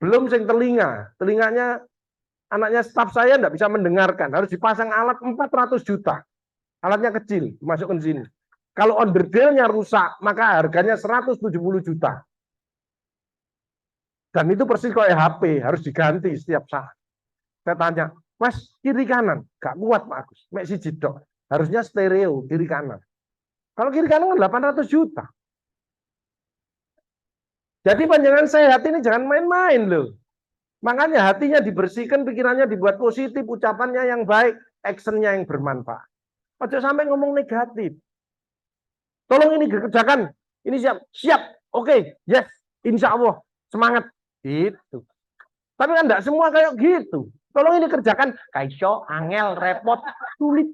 Belum sing telinga. Telinganya anaknya staf saya tidak bisa mendengarkan. Harus dipasang alat 400 juta. Alatnya kecil, dimasukkan sini. Kalau onderdilnya rusak, maka harganya 170 juta. Dan itu persis kayak HP, harus diganti setiap saat. Saya tanya, Mas, kiri kanan? Gak kuat Pak Agus. Mek si jedok. Harusnya stereo, kiri kanan. Kalau kiri kanan kan 800 juta. Jadi panjangan sehat ini jangan main-main loh. Makanya hatinya dibersihkan, pikirannya dibuat positif, ucapannya yang baik, actionnya yang bermanfaat. Ojo sampai ngomong negatif. Tolong ini dikerjakan. Ini siap. Oke, yes. Insya Allah. Semangat. Gitu. Tapi kan enggak semua kayak gitu. Tolong ini kerjakan. Kaiso, angel, repot. Sulit.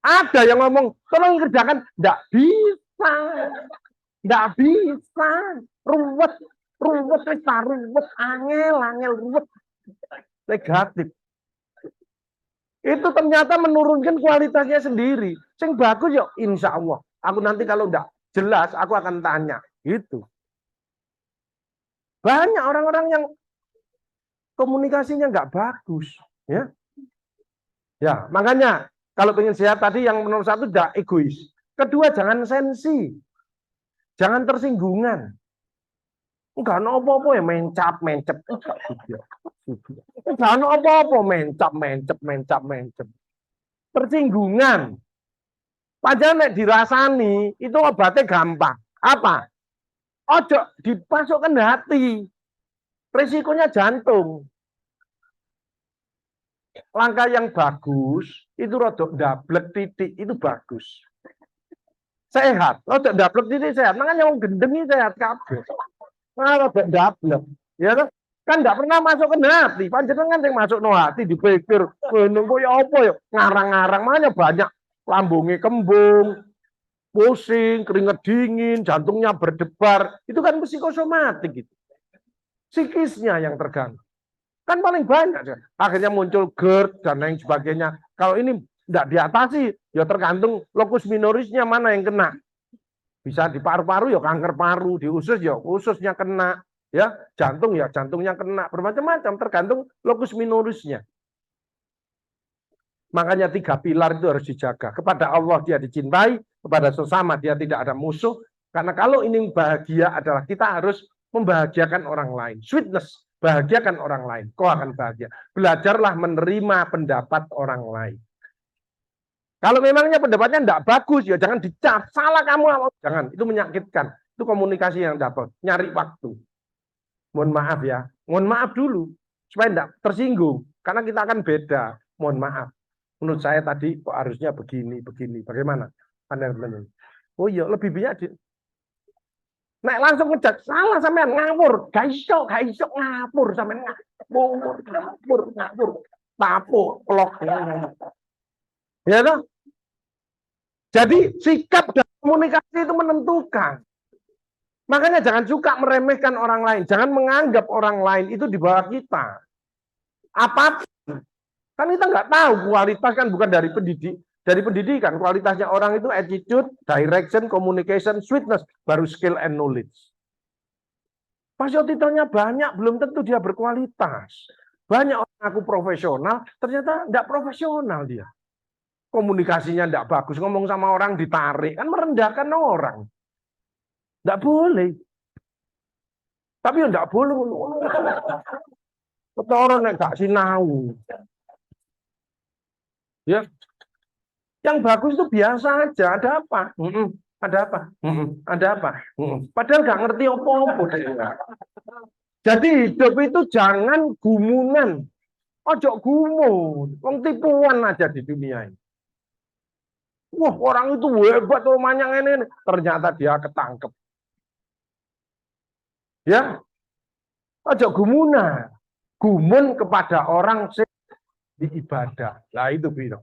Ada yang ngomong, tolong kerjakan. Enggak bisa. Ruwet. Angel, ruwet. Negatif. Itu ternyata menurunkan kualitasnya sendiri. Sing bagus ya insya Allah. Aku nanti kalau enggak jelas, aku akan tanya. Gitu. Banyak orang-orang yang komunikasinya enggak bagus. Ya, makanya kalau pengen sehat tadi yang nomor 1 enggak egois. Kedua, jangan sensi. Jangan tersinggungan. Enggak ada apa-apa ya mencap. Enggak ada apa-apa mencap. Tersinggungan. Padahal nek dirasani, itu obatnya gampang. Apa? Ojo dimasukkan hati. Resikonya jantung. Langkah yang bagus, itu rodok dablek titik, itu bagus. Sehat. Rodok dablek titik sehat. Makanya yang gendeng ini sehat kabeh. Malah dablek, ya kan enggak pernah masuk ke hati. Panjenengan yang masuk no hati dipikir, nunggu ya apa ya ngarang-ngarang, makanya banyak lambungnya kembung, pusing, keringat dingin, jantungnya berdebar, itu kan psikosomatik gitu. Psikisnya yang terganggu. Kan paling banyak. Akhirnya muncul GERD dan lain sebagainya. Kalau ini tidak diatasi, ya tergantung lokus minorisnya mana yang kena. Bisa di paru-paru ya kanker paru, di usus ya ususnya kena, ya jantung ya jantungnya kena, bermacam-macam tergantung lokus minorisnya. Makanya 3 pilar itu harus dijaga. Kepada Allah dia dicintai, kepada sesama dia tidak ada musuh. Karena kalau ini bahagia adalah kita harus membahagiakan orang lain. Sweetness, bahagiakan orang lain. Kau akan bahagia. Belajarlah menerima pendapat orang lain. Kalau memangnya pendapatnya tidak bagus, ya jangan dicap. Salah kamu, jangan. Itu menyakitkan. Itu komunikasi yang dapat. Nyari waktu. Mohon maaf ya. Mohon maaf dulu. Supaya tidak tersinggung. Karena kita akan beda. Mohon maaf. Menurut saya tadi kok harusnya begini. Bagaimana? Oh iya, lebih banyak. Nek langsung ngejak, salah sampean ngawur. Gak iso ngawur sampean ngawur. Tapuk, pelok. Ya toh? Jadi sikap dan komunikasi itu menentukan. Makanya jangan suka meremehkan orang lain. Jangan menganggap orang lain itu di bawah kita. Apapun. Kan kita nggak tahu kualitas kan bukan dari pendidikan. Kualitasnya orang itu attitude, direction, communication, sweetness, baru skill and knowledge. Pasio titelnya banyak, belum tentu dia berkualitas. Banyak orang aku profesional, ternyata nggak profesional dia. Komunikasinya nggak bagus, ngomong sama orang ditarik, kan merendahkan orang. Nggak boleh. Tapi nggak boleh. Orang nggak sinau. Ya, yang bagus itu biasa aja. Ada apa? Ada apa? Ada apa? Padahal nggak ngerti apa-apa. Jadi hidup itu jangan gumunan. Ojo gumun. Wong tipuan aja di dunia ini. Wah, orang itu hebat omanya ini. Ternyata dia ketangkep. Ya, ojo gumunan. Gumun kepada orang di ibadah. Lah itu biro.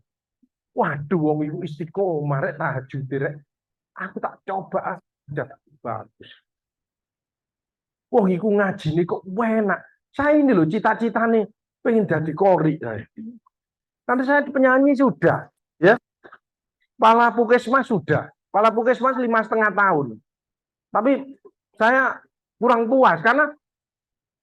Waduh, wong iku istiqomah rek tahajud rek. Aku tak coba aja bagus. Wong iku ngajine kok enak. Saya ini loh cita-citane pengen jadi kori saya. Nanti saya penyanyi sudah, ya. Kepala Puskesmas sudah. Kepala Puskesmas 5,5 tahun. Tapi saya kurang puas karena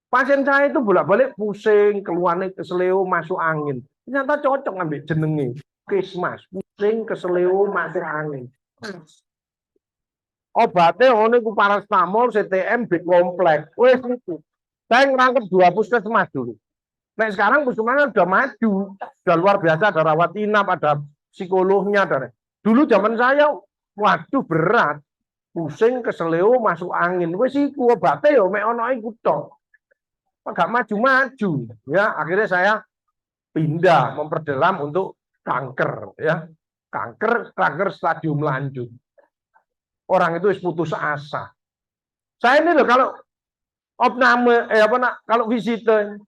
pasien saya itu bolak-balik pusing, keluarnya keseleo, masuk angin. Ternyata cocok ngambil jenenge. Puskesmas, pusing, keseleo, masuk angin. Obatnya ono iku paracetamol, CTM, B kompleks. Wes itu. Saya ngerangkep 2 puskesmas dulu. Nah sekarang puskesmasnya udah maju, udah luar biasa, ada rawat inap, ada psikolognya, ada. Dulu zaman saya, waduh berat, pusing, keseleo, masuk angin. Wes iku obatnya yo mek ono iku tok. Agak maju-maju, ya. Akhirnya saya pindah memperdalam untuk kanker, ya. Kanker stadium lanjut. Orang itu putus asa. Saya ini loh kalau opname, kalau visite,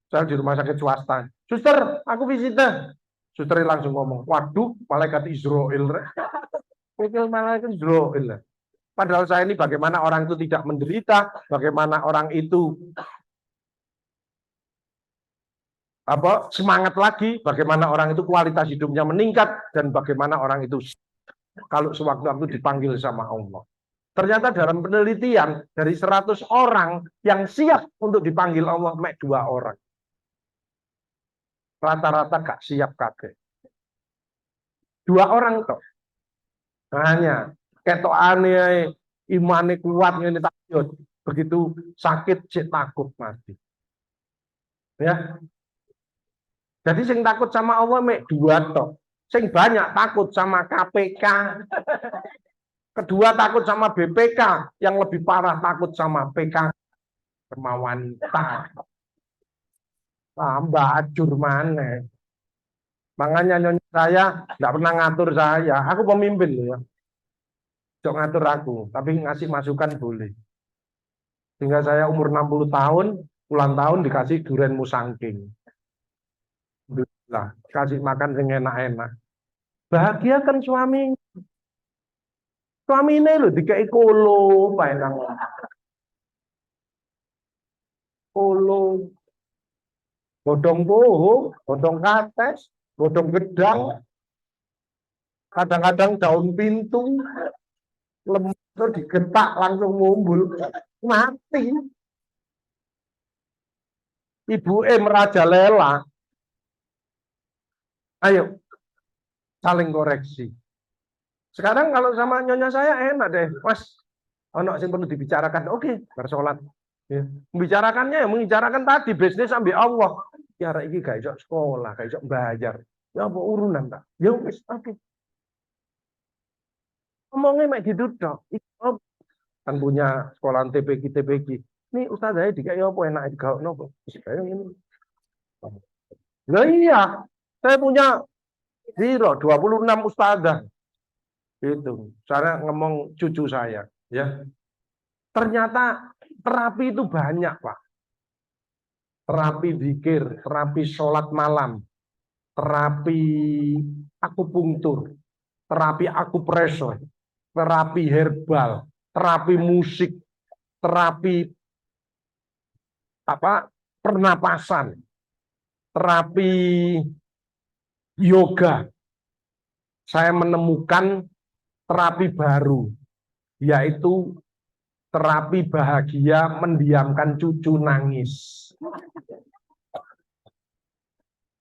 saya di rumah sakit swasta, suster, aku visite, suster langsung ngomong, waduh, malaikat Israel, malaikat Israel. Padahal saya ini bagaimana orang itu tidak menderita, bagaimana orang itu semangat lagi, bagaimana orang itu kualitas hidupnya meningkat, dan bagaimana orang itu kalau sewaktu-waktu dipanggil sama Allah. Ternyata dalam penelitian dari 100 orang yang siap untuk dipanggil Allah, mek 2 orang. Rata-rata gak siap kakek. 2 orang toh. Hanya ketokane imane kuat ngene takut. Begitu sakit cek takut mati. Ya. Jadi sing takut sama Allah mek 2 toh. Sing banyak takut sama KPK. Kedua takut sama BPK, yang lebih parah takut sama PK sama wanita. Mbak ajur mana? Makanya nyonya saya nggak pernah ngatur saya. Aku pemimpin loh ya. Jangan ngatur aku, tapi ngasih masukan boleh. Sehingga saya umur 60 tahun, ulang tahun dikasih durian musangking. Alhamdulillah, kasih makan yang enak-enak. Bahagiakan suami. Suamine lho dikai kolo, pae nang. Kolo, godhong boho, godhong kates, godhong gedang, kadang-kadang daun pintu, lemah itu digetak langsung mumbul, mati. Ibu merajalela. Ayo, saling koreksi. Sekarang kalau sama nyonya saya enak deh, Mas. Ono yang perlu dibicarakan, oke, bersolat. Ya. Membicarakannya, membicarakan tadi bisnis sambil Allah. Ya, ini gak iso sekolah, gak iso bayar. Ya apa urunan tak? Ya wis, oke. Ngomongnya mek gitu dok. Kan punya sekolah TPG. Ini ustaz saya dikai apa enak digawe nopo? Ini. Nah iya, saya punya 26 ustazah. Itu, saya ngomong cucu saya, ya. Ternyata terapi itu banyak, Pak. Terapi zikir, terapi sholat malam, terapi akupunktur, terapi akupresur, terapi herbal, terapi musik, terapi pernapasan, terapi yoga. Saya menemukan terapi baru, yaitu terapi bahagia mendiamkan cucu nangis.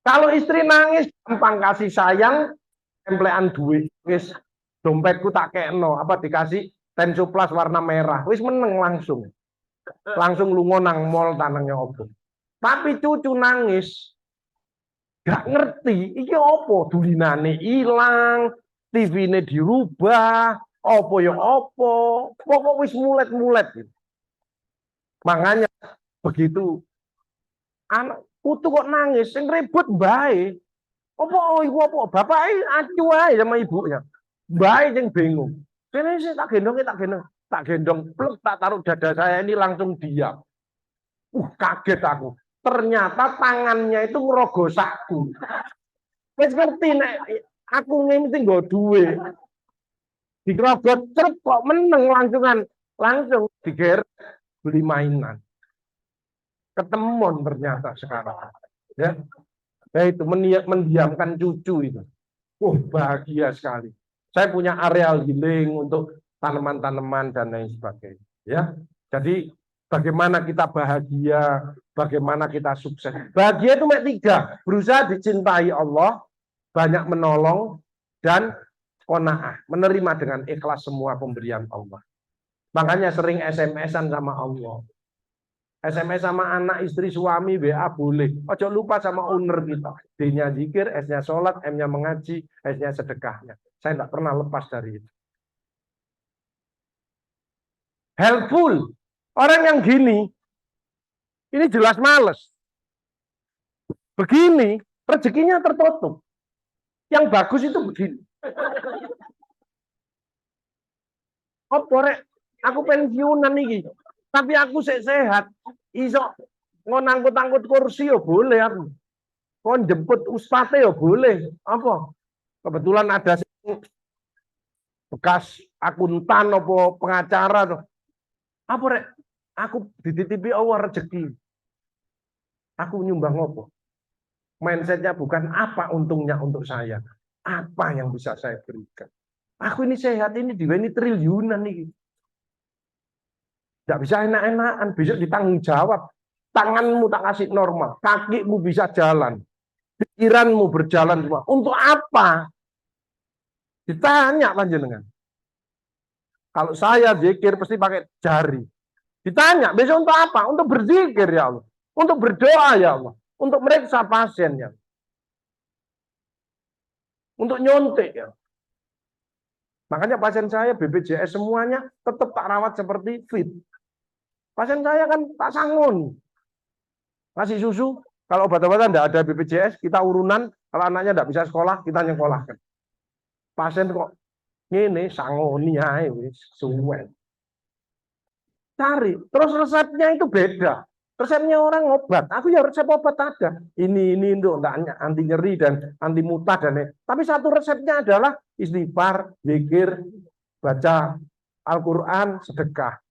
Kalau istri nangis, gampang kasih sayang, templean duit, wis dompetku tak kekno, apa dikasih Tenso Plus warna merah, wis meneng langsung. Langsung lunga nang mall tanangnya opo. Tapi cucu nangis, gak ngerti, iki opo, dulinane ilang, TV-ne dirubah, opo ya opo, pokok wis mulet-mulet. Makanya begitu anak putu kok nangis, sing ribut bae. Opo iku opo, bapake acu ae sama ibunya. Bae sing bingung. Kene sih tak gendong, plek tak taruh dada saya ini langsung diam. Kaget aku. Ternyata tangannya itu ngerogoh saku. Wis ngerti nek aku ngene nggo duwe. Digrogot trep kok meneng langsung diger beli mainan. Ketemuan ternyata sekarang. Ya. Ya itu mendiamkan cucu itu. Bahagia sekali. Saya punya areal healing untuk tanaman-tanaman dan lain sebagainya. Ya. Jadi bagaimana kita bahagia, bagaimana kita sukses. Bahagia itu tiga, berusaha dicintai Allah, banyak menolong, dan qanaah, menerima dengan ikhlas semua pemberian Allah. Makanya sering SMS-an sama Allah. SMS sama anak, istri, suami, WA boleh. Ojo lupa sama owner kita. D-nya zikir, S-nya sholat, M-nya mengaji, S-nya sedekahnya. Saya tidak pernah lepas dari itu. Helpful. Orang yang gini, ini jelas males. Begini, rezekinya tertutup. Yang bagus itu begini. Aku pensiunan nih, tapi aku sehat. Iso ngangkut-angkut kursi yo boleh aku. Kon jemput ustadz yo boleh. Apa? Kebetulan ada bekas akuntan apa pengacara. Apa rek? Aku dititipi Allah rezeki. Aku nyumbang apa? Mindsetnya bukan apa untungnya untuk saya. Apa yang bisa saya berikan. Aku ini sehat ini ini triliunan nih. Tidak bisa enak-enakan, besok ditanggung jawab. Tanganmu tak kasih normal, kakimu bisa jalan, pikiranmu berjalan semua. Untuk apa? Ditanya panjenengan. Kalau saya zikir pasti pakai jari. Ditanya, besok untuk apa? Untuk berzikir ya Allah. Untuk berdoa ya Allah. Untuk meriksa pasien ya. Untuk nyontek ya. Makanya pasien saya BPJS semuanya tetap tak rawat seperti fit. Pasien saya kan tak sangun. Ngasih susu, kalau obat-obatan tidak ada BPJS, kita urunan, kalau anaknya tidak bisa sekolah, kita nyekolahkan. Pasien kok ini sangoni ae wis suwen. Cari, terus resepnya itu beda. Resepnya orang obat, aku ya resep obat ada. Ini untuk anti nyeri dan anti muntah dan tapi satu resepnya adalah istighfar, zikir, baca Al-Quran, sedekah.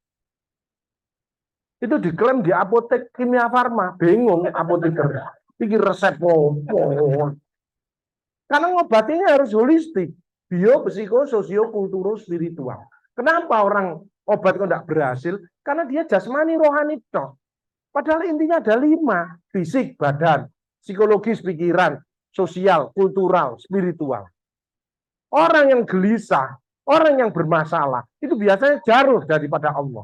Itu diklaim di apotek Kimia Farma. Bingung apoteker. Pikir resep apa. Karena ngobatinya harus holistik. Bio, psiko, sosio, kulturo, spiritual. Kenapa orang obat kok tidak berhasil? Karena dia jasmani, rohani toh. Padahal intinya ada 5. Fisik, badan, psikologis, pikiran, sosial, kultural, spiritual. Orang yang gelisah, orang yang bermasalah, itu biasanya jauh daripada Allah.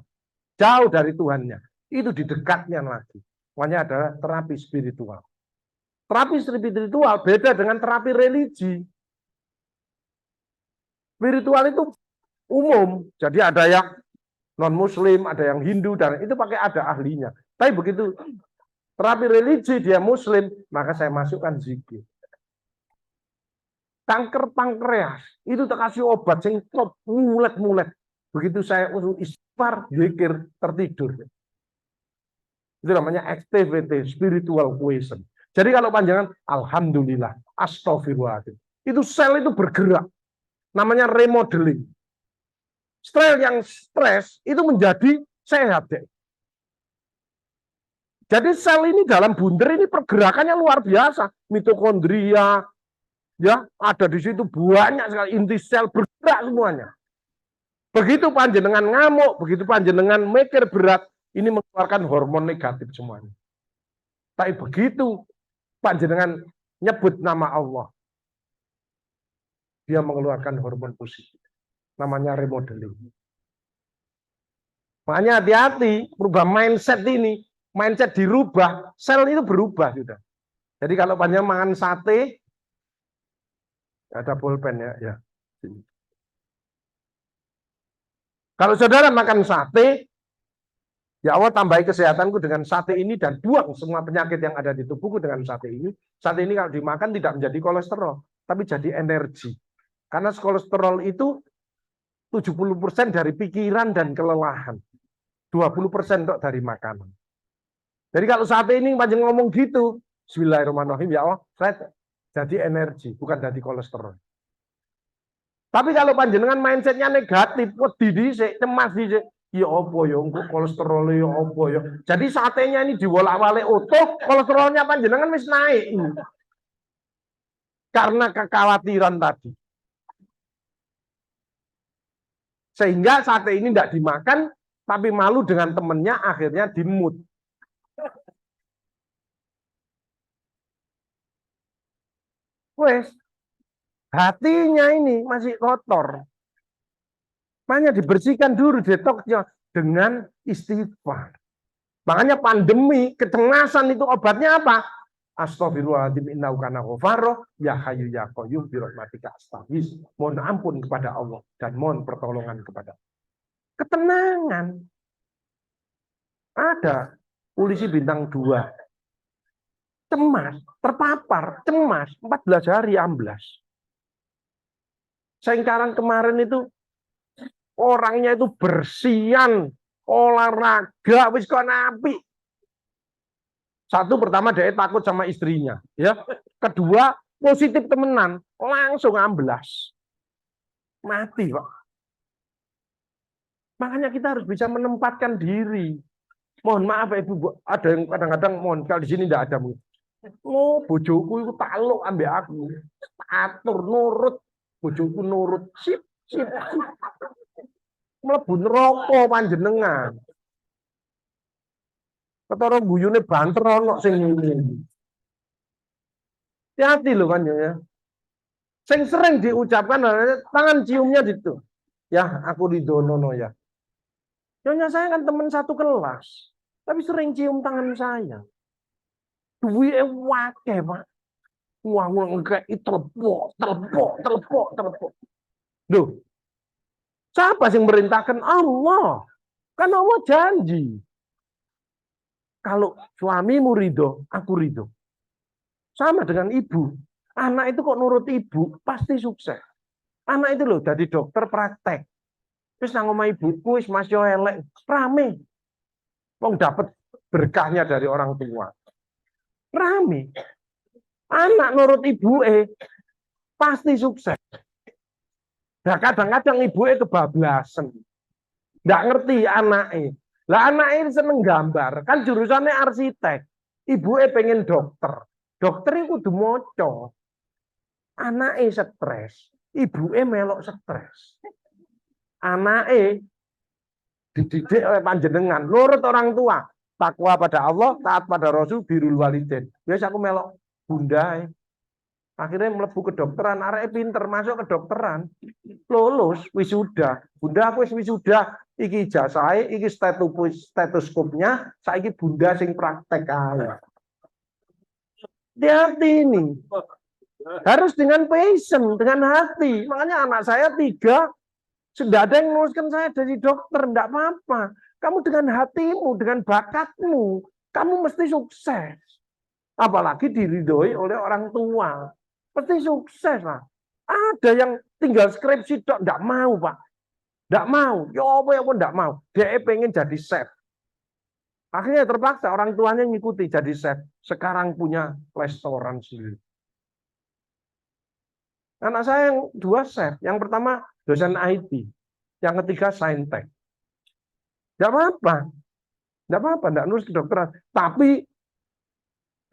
Jauh dari Tuhannya. Itu di dekatnya lagi. Makanya adalah terapi spiritual. Terapi spiritual beda dengan terapi religi. Spiritual itu umum. Jadi ada yang non-muslim, ada yang Hindu, dan itu pakai ada ahlinya. Tapi begitu terapi religi dia muslim, maka saya masukkan zikir. Kanker pankreas, itu terkasih obat sing top, mulet-mulet. Begitu saya usul istighfar, zikir, tertidur. Itu namanya activity, spiritual question. Jadi kalau panjangan, alhamdulillah, astagfirullahaladzim. Itu sel itu bergerak. Namanya remodeling. Sel yang stres itu menjadi sehat. Jadi sel ini dalam bunder ini pergerakannya luar biasa. Mitokondria, ya ada di situ banyak sekali inti sel bergerak semuanya. Begitu panjenengan ngamuk, begitu panjenengan mikir berat, ini mengeluarkan hormon negatif semuanya. Tapi begitu panjenengan nyebut nama Allah, dia mengeluarkan hormon positif. Namanya remodeling. Makanya hati-hati, berubah mindset ini. Mindset dirubah, sel itu berubah sudah. Jadi kalau panjang makan sate, ada pulpen ya. Kalau saudara makan sate, ya Allah tambahi kesehatanku dengan sate ini dan buang semua penyakit yang ada di tubuhku dengan sate ini. Sate ini kalau dimakan tidak menjadi kolesterol, tapi jadi energi. Karena kolesterol itu 70% dari pikiran dan kelelahan. 20% dari makanan. Jadi kalau sate ini panjang ngomong gitu, bismillahirrahmanirrahim, ya Allah, saya jadi energi, bukan jadi kolesterol. Tapi kalau panjenengan mindsetnya negatif, wedi dhisik, cemas dhisik, ya apa ya, engko kolesterol ya apa ya. Jadi satenya ini diwolak-walik utuh, kolesterolnya panjenengan wis naik. Karena kekhawatiran tadi. Sehingga sate ini tidak dimakan, tapi malu dengan temennya, akhirnya dimut. Wes, hatinya ini masih kotor. Makanya dibersihkan dulu detoksnya dengan istighfar. Makanya pandemi, kecemasan itu obatnya apa? Astaghfirullahaladzim innahu kana ghaffaro ya hayyu ya qayyum bi rahmatika astaghis. Mohon ampun kepada Allah dan mohon pertolongan kepada Allah. Ketenangan. Ada polisi bintang 2. Cemas, terpapar, cemas, 14 hari amblas. Sekarang kemarin itu orangnya itu bersihan, olahraga, wis kon apik. Satu, pertama dia takut sama istrinya, ya. Kedua, positif temenan, langsung amblas. Mati, Pak. Makanya kita harus bisa menempatkan diri. Mohon maaf Ibu, ada yang kadang-kadang mohon kalau di sini tidak ada. Oh, bojoku itu taluk ambek aku. Atur nurut, bojoku nurut. Sip. Mlebu neraka panjenengan. Ketara guyune banter ono sing ngene. Hati-hati loh kan ya. Sing sering diucapkan tangan ciumnya gitu. Ya, aku ridono ya. Nyonya saya kan teman satu kelas, tapi sering cium tangan saya. Duwe wake, Pak. Wah, ngekek telepok. Loh, siapa yang merintahkan? Allah. Kan Allah janji. Kalau suamimu ridho, aku ridho. Sama dengan ibu. Anak itu kok nurut ibu, pasti sukses. Anak itu loh, jadi dokter praktek. Terus nang omah ibuku, wis mas yo elek, rame. Wong dapat berkahnya dari orang tua. Rame. Anak nurut ibu pasti sukses. Nah, kadang-kadang ibunya kebablasan. Nggak ngerti anaknya. Lah anaknya seneng gambar. Kan jurusannya arsitek. Ibunya pengen dokter. Dokter itu kudu moco. Anaknya stres. Ibunya melok stres. Anaknya dididik oleh panjenengan. Nurut orang tua. Takwa pada Allah, taat pada Rasul, birrul walidain. Biasa aku melok bunda. Akhirnya melebu kedokteran, arek pinter masuk kedokteran, lulus wisuda. Bunda aku wisuda, iki ijazah, iki stetoskopnya, saiki bunda sing praktek ae. Hati-hati ini. Harus dengan passion, dengan hati. Makanya anak saya 3, sudah ada yang menuliskan saya dari dokter, enggak apa-apa. Kamu dengan hatimu, dengan bakatmu, kamu mesti sukses. Apalagi diridhoi oleh orang tua. Pasti sukses lah. Ada yang tinggal skripsi dok, enggak mau Pak. Enggak mau. Ya apa ya pun enggak mau. Dia pengen jadi chef. Akhirnya terpaksa orang tuanya ngikuti jadi chef. Sekarang punya restoran sendiri. Anak saya yang 2 chef. Yang pertama dosen IT. Yang ketiga saintek. Enggak apa-apa. Enggak apa-apa, enggak nulis kedokteran. Tapi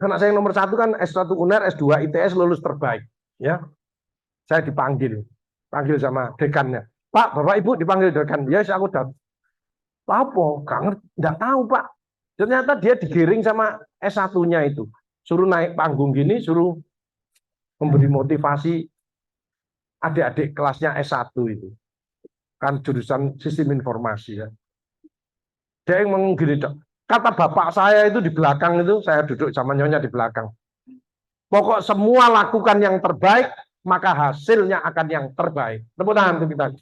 anak saya yang nomor 1 kan S1 UNER, S2 ITS lulus terbaik. Ya, saya panggil sama dekannya. Pak, Bapak Ibu dipanggil dekan. Ya, aku datang. Apa? Gak ngerti, enggak tahu Pak. Ternyata dia digiring sama S1-nya itu. Suruh naik panggung gini, suruh memberi motivasi adik-adik kelasnya S1 itu. Kan jurusan sistem informasi ya. Dia yang menggiri, kata bapak saya itu di belakang itu, saya duduk sama nyonya di belakang. Pokok semua lakukan yang terbaik, maka hasilnya akan yang terbaik. Tepuk tangan untuk kita.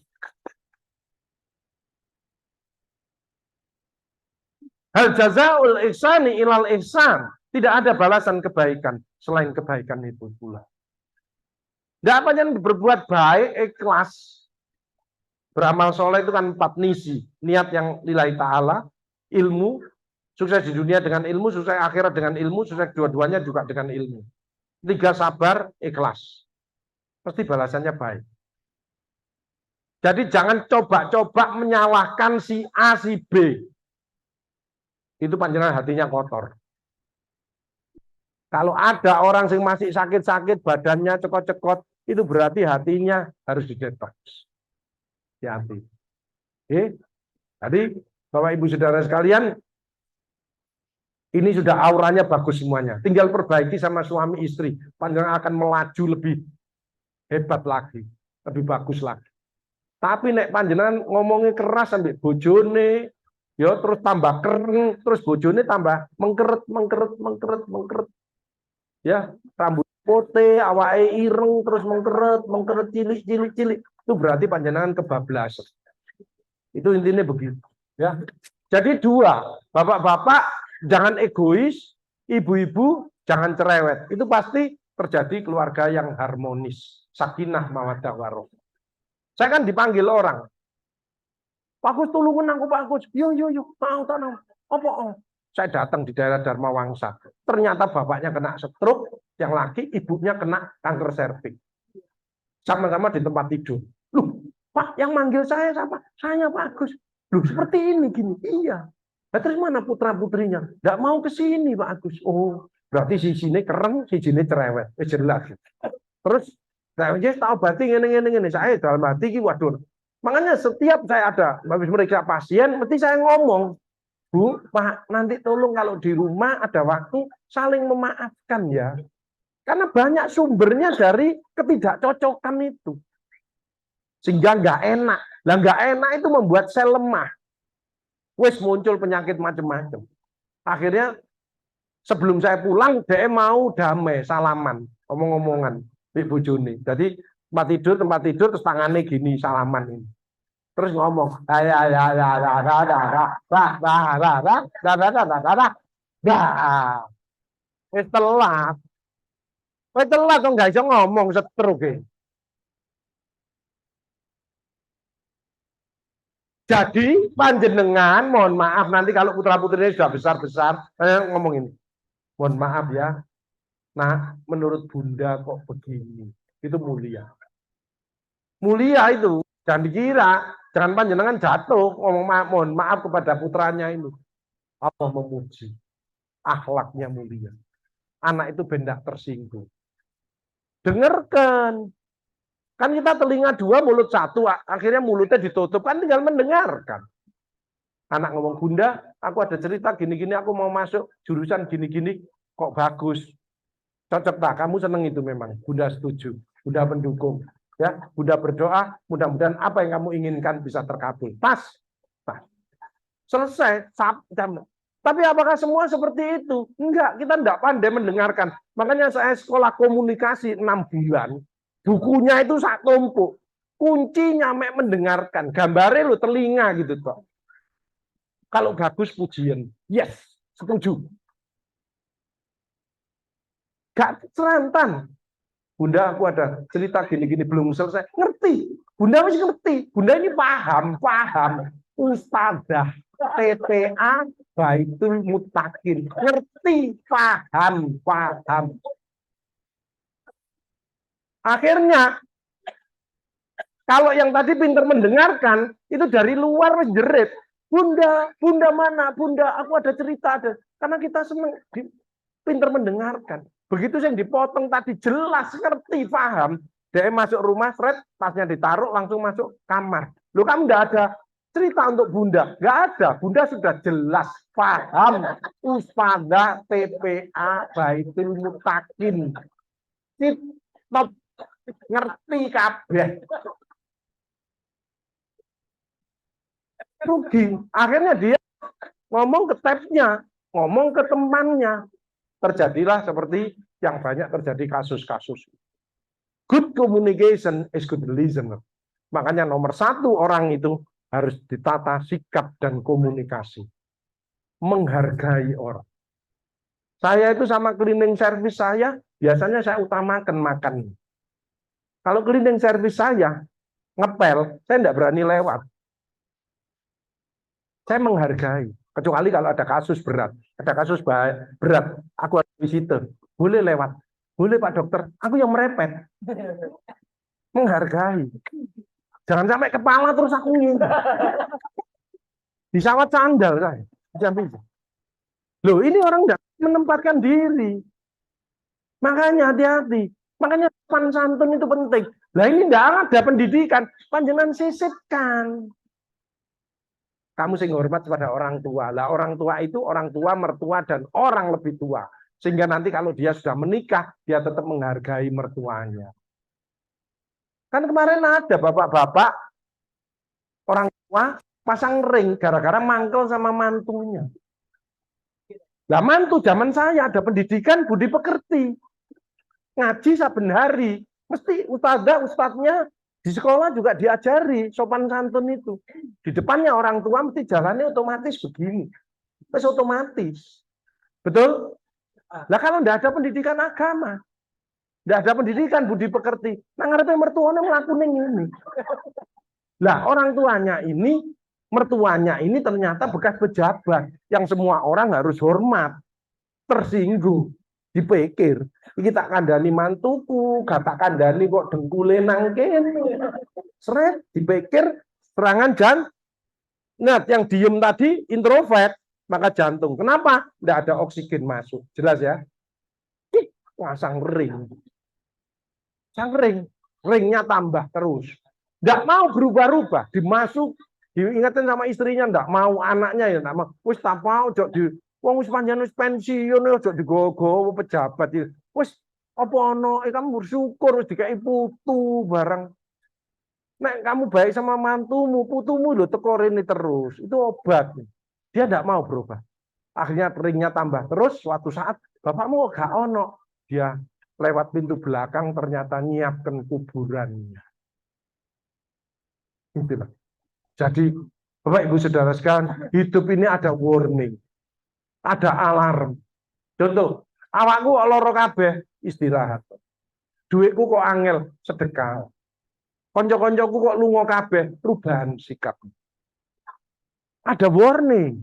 Hal jazaul ihsani ilal ihsan. Tidak ada balasan kebaikan selain kebaikan itu pula. Tidak apa yang berbuat baik, ikhlas. Beramal soleh itu kan 4 nisi. Niat yang lillahi ta'ala, ilmu, sukses di dunia dengan ilmu, sukses akhirat dengan ilmu, sukses dua-duanya juga dengan ilmu. 3 sabar, ikhlas. Pasti balasannya baik. Jadi jangan coba-coba menyalahkan si A, si B. Itu panjenengan hatinya kotor. Kalau ada orang yang masih sakit-sakit, badannya cekot-cekot, itu berarti hatinya harus didetoks. Hati. Oke. Tadi Bapak Ibu Saudara sekalian, ini sudah auranya bagus semuanya. Tinggal perbaiki sama suami istri. Panjenengan akan melaju lebih hebat lagi, lebih bagus lagi. Tapi nek panjenengan ngomongnya keras sampai bojone, ya terus tambah keren, terus bojone tambah mengkeret. Ya, rambut putih, awake ireng, terus mengkeret cilik. Itu berarti panjenengan kebablasan. Itu intinya begitu. Ya. Jadi 2, bapak-bapak jangan egois, ibu-ibu jangan cerewet. Itu pasti terjadi keluarga yang harmonis, sakinah mawaddah warahmah. Saya kan dipanggil orang. Pak Gus tulungan aku Pak Gus. Yo, tahu. Apa? Saya datang di daerah Dharma Wangsa. Ternyata bapaknya kena stroke, yang laki ibunya kena kanker serviks. Sama-sama di tempat tidur. Loh, Pak, yang manggil saya siapa? Saya Pak Agus. Loh, seperti ini gini. Iya. Nah, terus mana putra-putrinya? Nggak mau ke sini Pak Agus. Oh, berarti si sini keren, si sini cerewet. Jelas. Terus saya tahu berarti ngene. Saya dalam hati waduh. Makanya setiap saya ada habis mereka pasien, mesti saya ngomong, Bu, Pak, nanti tolong kalau di rumah ada waktu saling memaafkan ya. Karena banyak sumbernya dari ketidakcocokan itu. Sehingga nggak enak. Lah nggak enak itu membuat sel lemah. Wes muncul penyakit macam-macam. Akhirnya sebelum saya pulang, dia mau damai, salaman, omong-omongan, Ibu Juni. Jadi tempat tidur, terus tangannya gini, salaman ini. Terus ngomong, telat kok nggak bisa ngomong setruk. Jadi panjenengan mohon maaf nanti kalau putra-putrinya sudah besar-besar, saya ngomong ini. Mohon maaf ya. Nah, menurut Bunda kok begini? Itu mulia. Mulia itu. Jangan dikira, jangan panjenengan jatuh ngomong mohon maaf kepada putranya ini. Allah memuji. Akhlaknya mulia. Anak itu bendak tersinggung. Dengarkan. Kan kita telinga dua, mulut satu. Akhirnya mulutnya ditutup. Kan tinggal mendengarkan. Anak ngomong, Bunda, aku ada cerita gini-gini, aku mau masuk jurusan gini-gini. Kok bagus? Cocok tak? Kamu seneng itu memang. Bunda setuju. Bunda mendukung. Ya, Bunda berdoa, mudah-mudahan apa yang kamu inginkan bisa terkabul. Pas. Pas. Selesai. Tapi apakah semua seperti itu? Enggak, kita enggak pandai mendengarkan. Makanya saya sekolah komunikasi 6 bulan. Bukunya itu sak tumpuk. Kuncinya mendengarkan. Gambarnya lo telinga gitu toh. Kalau bagus pujian. Yes, setuju. Gak serantan. Bunda, aku ada cerita gini-gini belum selesai. Ngerti. Bunda masih ngerti. Bunda ini paham. Ustadzah TPA Baitul Muttaqin. Ngerti, paham. Akhirnya, kalau yang tadi pintar mendengarkan, itu dari luar menjerit. Bunda mana? Bunda, aku ada cerita. Karena kita senang pintar mendengarkan. Begitu yang dipotong tadi jelas, ngerti, paham. Dia masuk rumah, tasnya ditaruh, langsung masuk kamar. Loh, kamu enggak ada cerita untuk Bunda? Enggak ada. Bunda sudah jelas, paham. Ustadzah TPA Baitul Muttaqin. Stop. Ngerti kabeh. Rugi. Akhirnya dia ngomong ke tabnya, ngomong ke temannya. Terjadilah seperti yang banyak terjadi kasus-kasus. Good communication is good listener. Makanya nomor satu orang itu harus ditata sikap dan komunikasi. Menghargai orang. Saya itu sama cleaning service saya, biasanya saya utamakan makan. Kalau cleaning service saya ngepel, saya tidak berani lewat. Saya menghargai. Kecuali kalau ada kasus berat. Ada kasus berat, aku ada visitor. Boleh lewat. Boleh Pak Dokter, aku yang merepet. Menghargai. Jangan sampai kepala terus aku ingin. Disawat sandal saya. Loh, ini orang tidak menempatkan diri. Makanya hati-hati. Makanya sopan santun itu penting. Lah ini tidak ada pendidikan. Panjenengan sisipkan. Kamu sing hormat kepada orang tua. Lah orang tua itu orang tua, mertua, dan orang lebih tua. Sehingga nanti kalau dia sudah menikah, dia tetap menghargai mertuanya. Kan kemarin ada bapak-bapak, orang tua, pasang ring gara-gara mangkel sama mantunya. Lah mantu zaman saya ada pendidikan budi pekerti. Ngaji saben hari. Mesti ustadznya di sekolah juga diajari sopan santun itu. Di depannya orang tua mesti jalannya otomatis begini. Terus otomatis. Betul? Lah kalau tidak ada pendidikan agama, tidak ada pendidikan budi pekerti, nah ngarepe mertuanya melakukan ini. Lah orang tuanya ini, mertuanya ini ternyata bekas pejabat yang semua orang harus hormat, tersinggung, dipikir. Iki tak kandhani mantuku, gak tak kandhani kok dengkule nang kene. Seret dipikir serangan jantung. Yang diem tadi introvert, maka jantung. Kenapa? Tidak ada oksigen masuk. Jelas ya? Pasang ring. Pasang ring. Ringnya tambah terus. Tidak mau berubah-ubah. Dimasuk, diingatkan sama istrinya, tidak mau, anaknya ya tidak mau. Wis tak mau, jok di wong wis panjenengan wis pensiun ya jok digowo pejabat iki. Wis apa ono kamu bersyukur wis dikai putu barang. Nek kamu baik sama mantumu, putumu lho teko rene terus. Itu obat. Dia tidak mau berubah. Akhirnya ringnya tambah terus, suatu saat bapakmu gak ono. Dia lewat pintu belakang ternyata nyiapkan kuburannya. Itulah. Jadi Bapak Ibu Saudara sekalian, hidup ini ada warning. Ada alarm. Contoh, awakku loro kabeh istirahat. Duitku kok angel sedekah. Konco-koncoku kok lunga kabeh perubahan sikap. Ada warning.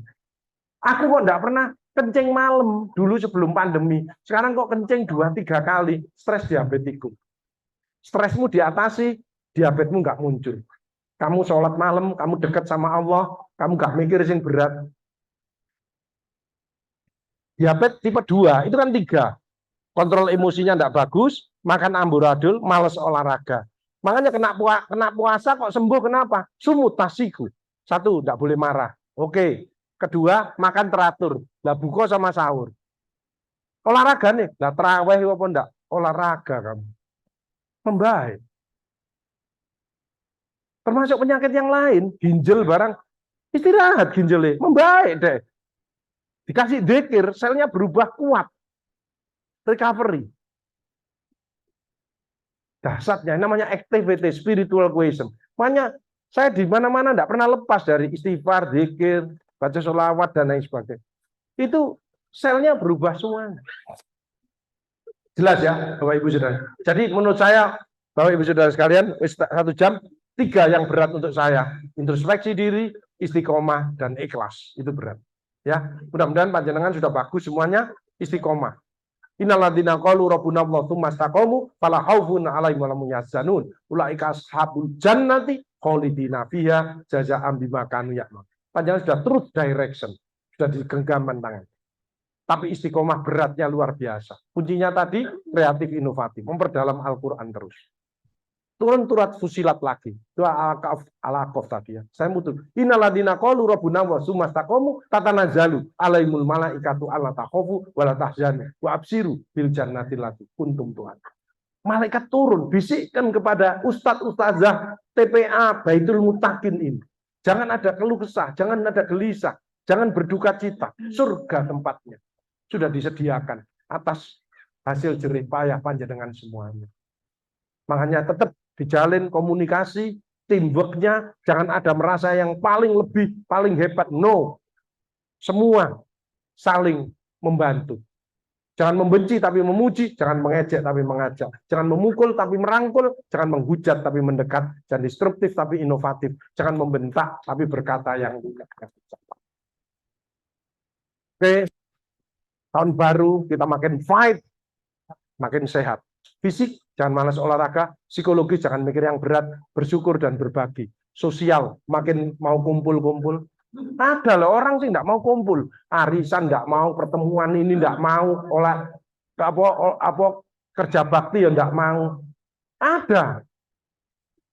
Aku kok enggak pernah kencing malam dulu sebelum pandemi. Sekarang kok kencing 2-3 kali, stres diabetikum. Stresmu diatasi, diabetesmu nggak muncul. Kamu sholat malam, kamu dekat sama Allah, kamu nggak mikir yang berat. Diabetes tipe 2, itu kan 3. Kontrol emosinya nggak bagus, makan amburadul, males olahraga. Makanya kena puasa kok sembuh, kenapa? Sumut tasiku. 1, nggak boleh marah. Oke. Kedua, makan teratur. Lah buka sama sahur. Olahraga nih, lah terawih apa enggak? Olahraga kamu. Membaik. Termasuk penyakit yang lain, ginjal barang, istirahat ginjalnya, membaik deh. Dikasih dzikir, selnya berubah kuat. Recovery. Dahsyatnya namanya activity spiritual question. Makanya saya di mana-mana enggak pernah lepas dari istighfar, dzikir, baca sholawat dan lain sebagainya. Itu selnya berubah semua. Jelas ya, Bapak Ibu Saudara. Jadi menurut saya, Bapak Ibu Saudara sekalian, 1 jam, 3 yang berat untuk saya. Introspeksi diri, istiqomah, dan ikhlas. Itu berat. Ya, mudah-mudahan panjenengan sudah bagus semuanya, istiqomah. Innalladzina qalu rabbuna Allah tsumma istaqamu fala khaufun 'alaihim wa lahum yahzanun. Ulaika ashabul jannati khalidina fiha jazaa'an bima kanu ya'malun. Panjenengan sudah truth direction, sudah digenggaman tangan. Tapi istiqomah beratnya luar biasa. Kuncinya tadi kreatif inovatif, memperdalam Al-Qur'an terus. Turun fusilat lagi. Itu al-Aqaf tadi ya. Saya mutul. Innalladzina qalu rabbuna wa tsumma istaqamu tatanazzalu alaihimul malaikatu alla takhafu wa la tahzanu wa absiru bil jannati allati kuntum tu'adun. Malaikat turun bisikkan kepada ustadz ustazah TPA Baitul Muttaqin ini. Jangan ada keluh kesah, jangan ada gelisah, jangan berduka cita. Surga tempatnya sudah disediakan atas hasil jerih payah panjenengan semuanya. Makanya tetap dijalin komunikasi, teamwork-nya, jangan ada merasa yang paling lebih, paling hebat. No. Semua saling membantu. Jangan membenci tapi memuji, jangan mengejek tapi mengajak. Jangan memukul tapi merangkul, jangan menghujat tapi mendekat, jangan destruktif tapi inovatif. Jangan membentak tapi berkata yang Oke. Tahun baru kita makin fight, makin sehat. Fisik, jangan malas olahraga. Psikologi, jangan mikir yang berat. Bersyukur dan berbagi. Sosial, makin mau kumpul-kumpul. Ada loh orang sih nggak mau kumpul. Arisan nggak mau, pertemuan ini nggak mau. Kerja bakti ya nggak mau. Ada.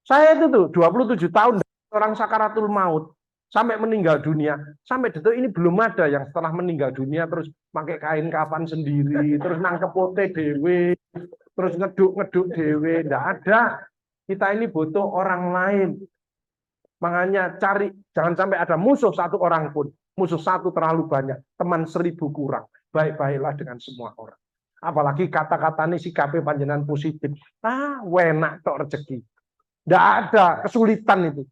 Saya itu tuh 27 tahun orang sakaratul maut. Sampai meninggal dunia. Sampai detik ini belum ada yang setelah meninggal dunia terus pakai kain kafan sendiri. Terus nangkep pote dewe. Terus ngeduk dewe, enggak ada. Kita ini butuh orang lain. Makanya cari, jangan sampai ada musuh 1 orang pun. Musuh 1 terlalu banyak, teman 1000 kurang. Baik-baiklah dengan semua orang. Apalagi kata-katanya sikapnya panjenengan positif. Enak tok rezeki. Enggak ada kesulitan itu.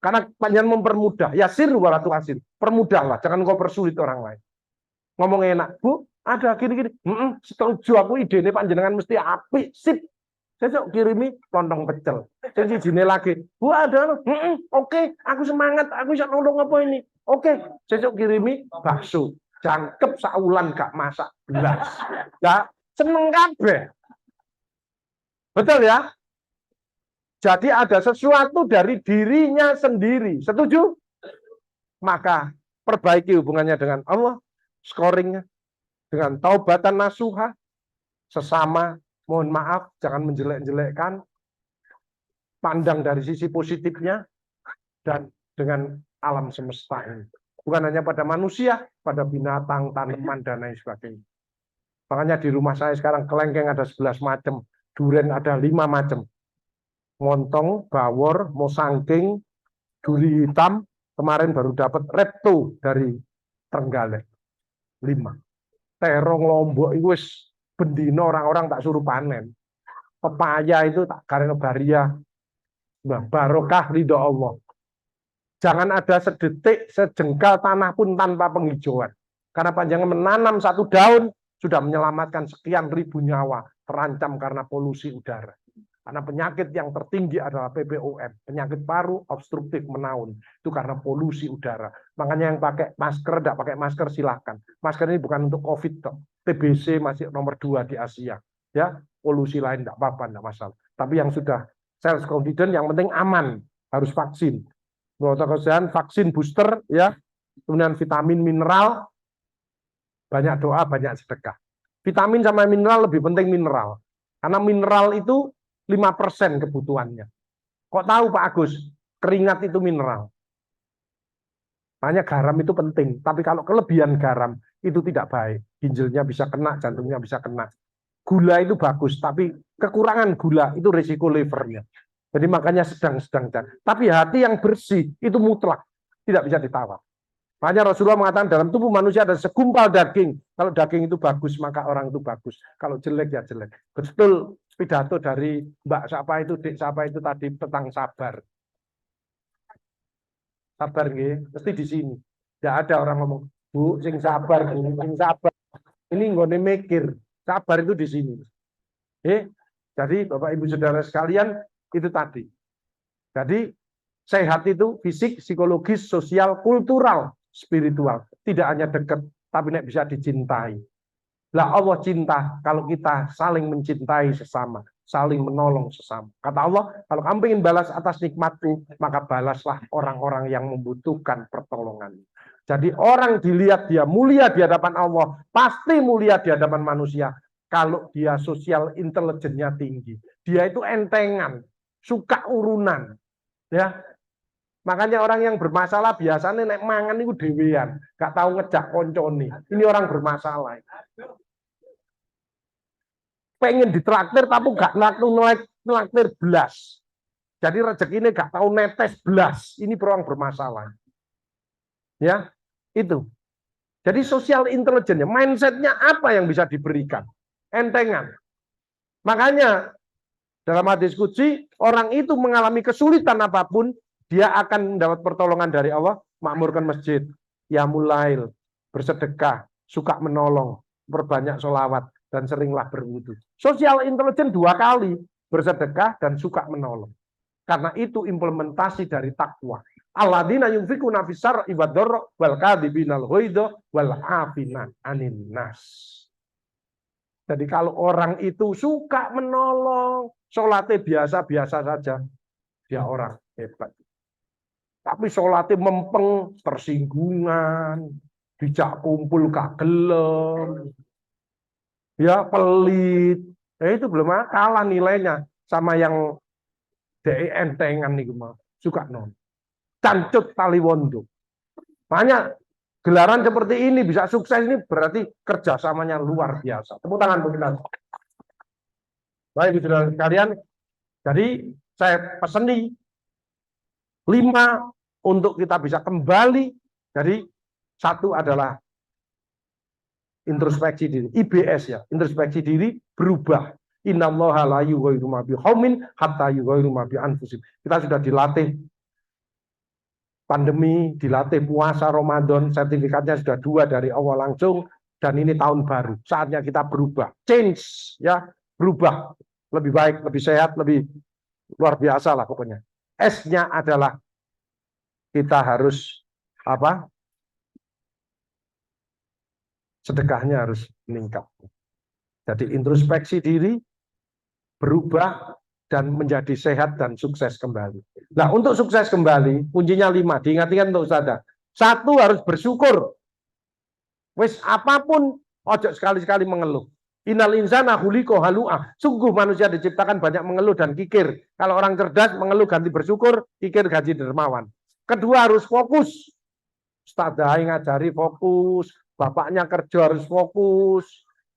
Karena panjenengan mempermudah. Yasir walatu asir. Permudahlah, jangan kau persulit orang lain. Ngomong enak, Bu, ada gini-gini. Setuju aku idenya panjenengan mesti apik, sip. Saya kirimi lontong pecel. Saya sijine lagi, Bu ada, oke, aku semangat, aku bisa nolong apa ini. Oke, saya kirimi bakso. Jangkep saulan gak masak belas. Ya, seneng kabeh. Betul ya? Jadi ada sesuatu dari dirinya sendiri. Setuju? Maka perbaiki hubungannya dengan Allah, scoringnya dengan taubatan nasuha, sesama, mohon maaf, jangan menjelek-jelekkan, pandang dari sisi positifnya, dan dengan alam semesta ini. Bukan hanya pada manusia, pada binatang, tanaman, dan lain sebagainya. Makanya di rumah saya sekarang kelengkeng ada 11 macam, duren ada 5 macam. Montong, bawor, mosangking, duri hitam, kemarin baru dapat repto dari Trenggalek. 5. Terong Lombok itu bendino orang-orang tak suruh panen. Pepaya itu tak karena baria. Nah, barokah ridho Allah. Jangan ada sedetik, sejengkal tanah pun tanpa penghijauan. Karena panjangan menanam 1 daun sudah menyelamatkan sekian ribu nyawa terancam karena polusi udara. Karena penyakit yang tertinggi adalah PPOM, penyakit paru obstruktif menaun. Itu karena polusi udara. Makanya yang pakai masker, tidak pakai masker silahkan. Masker ini bukan untuk COVID, toh. TBC masih nomor 2 di Asia. Ya, polusi lain tidak apa-apa, tidak masalah. Tapi yang sudah self confident, yang penting aman, harus vaksin. Protokol kesehatan, vaksin booster, ya, kemudian vitamin, mineral, banyak doa, banyak sedekah. Vitamin sama mineral lebih penting mineral, karena mineral itu 5% kebutuhannya. Kok tahu Pak Agus? Keringat itu mineral. Makanya garam itu penting, tapi kalau kelebihan garam itu tidak baik. Ginjalnya bisa kena, jantungnya bisa kena. Gula itu bagus, tapi kekurangan gula itu risiko livernya. Jadi makanya sedang-sedang. Tapi hati yang bersih itu mutlak, tidak bisa ditawar. Makanya Rasulullah mengatakan dalam tubuh manusia ada segumpal daging. Kalau daging itu bagus, maka orang itu bagus. Kalau jelek ya jelek. Betul pidato dari Mbak siapa itu, Dik siapa itu tadi tentang sabar. Sabar nggih, mesti di sini. Tidak ada orang ngomong, Bu, sing sabar, Bu, sing sabar. Ini nggone mikir. Sabar itu di sini. Jadi Bapak Ibu Saudara sekalian, itu tadi. Jadi sehat itu fisik, psikologis, sosial, kultural, spiritual. Tidak hanya dekat, tapi bisa dicintai. Lah Allah cinta kalau kita saling mencintai sesama, saling menolong sesama. Kata Allah, kalau kamu ingin balas atas nikmatku, maka balaslah orang-orang yang membutuhkan pertolongan. Jadi orang dilihat dia mulia di hadapan Allah, pasti mulia di hadapan manusia. Kalau dia sosial intelijennya tinggi, dia itu entengan, suka urunan, ya. Makanya orang yang bermasalah biasanya nek mangan itu dewean, gak tahu ngejak koncone. Ini orang bermasalah. Pengen ditraktir tapi gak ngelaktir belas. Jadi rezeki ini gak tahu netes belas. Ini orang bermasalah. Ya, itu. Jadi sosial intelijennya, mindsetnya apa yang bisa diberikan? Entengan. Makanya dalam hadis qudsi, orang itu mengalami kesulitan apapun, dia akan mendapat pertolongan dari Allah, makmurkan masjid, qiyamul lail, bersedekah, suka menolong, perbanyak sholawat, dan seringlah berwudu. Sosial intelijen 2 kali, bersedekah dan suka menolong. Karena itu implementasi dari takwa. Alladzina yunfikuna fis-sar'i wad-dharra wal kadhibinal ghaidha wal 'afina 'anin nas. Jadi kalau orang itu suka menolong, sholatnya biasa-biasa saja, dia orang hebat. Tapi sholatnya mempeng, tersinggungan, dijak kumpul gak gelem, ya pelit, itu belum kalah nilainya sama yang DE entengan nih mah suka non. Cancut tali wondo. Makanya gelaran seperti ini bisa sukses ini berarti kerjasamanya luar biasa. Tepuk tangan bagi kita. Baik saudara sekalian, jadi saya pesan nih 5 untuk kita bisa kembali. Jadi 1 adalah introspeksi diri, IBS ya, introspeksi diri, berubah. Innallaha la yughayyiru ma biqaumin hatta yughayyiru ma bi anfusihim. Kita sudah dilatih pandemi, dilatih puasa Ramadan, sertifikatnya sudah 2 dari awal langsung, dan ini tahun baru. Saatnya kita berubah, change ya, berubah, lebih baik, lebih sehat, lebih luar biasa lah pokoknya. S-nya adalah kita harus apa? Sedekahnya harus meningkat. Jadi introspeksi diri, berubah, dan menjadi sehat dan sukses kembali. Nah, untuk sukses kembali, kuncinya 5. Diingat-ingat untuk Ustazah. 1, harus bersyukur. Wis apapun, ojo sekali-sekali mengeluh. Innal insana khuliqa halu'a. Sungguh manusia diciptakan banyak mengeluh dan kikir. Kalau orang cerdas mengeluh ganti bersyukur, kikir ganti dermawan. Kedua, harus fokus. Ustazah ngajari fokus, bapaknya kerja harus fokus,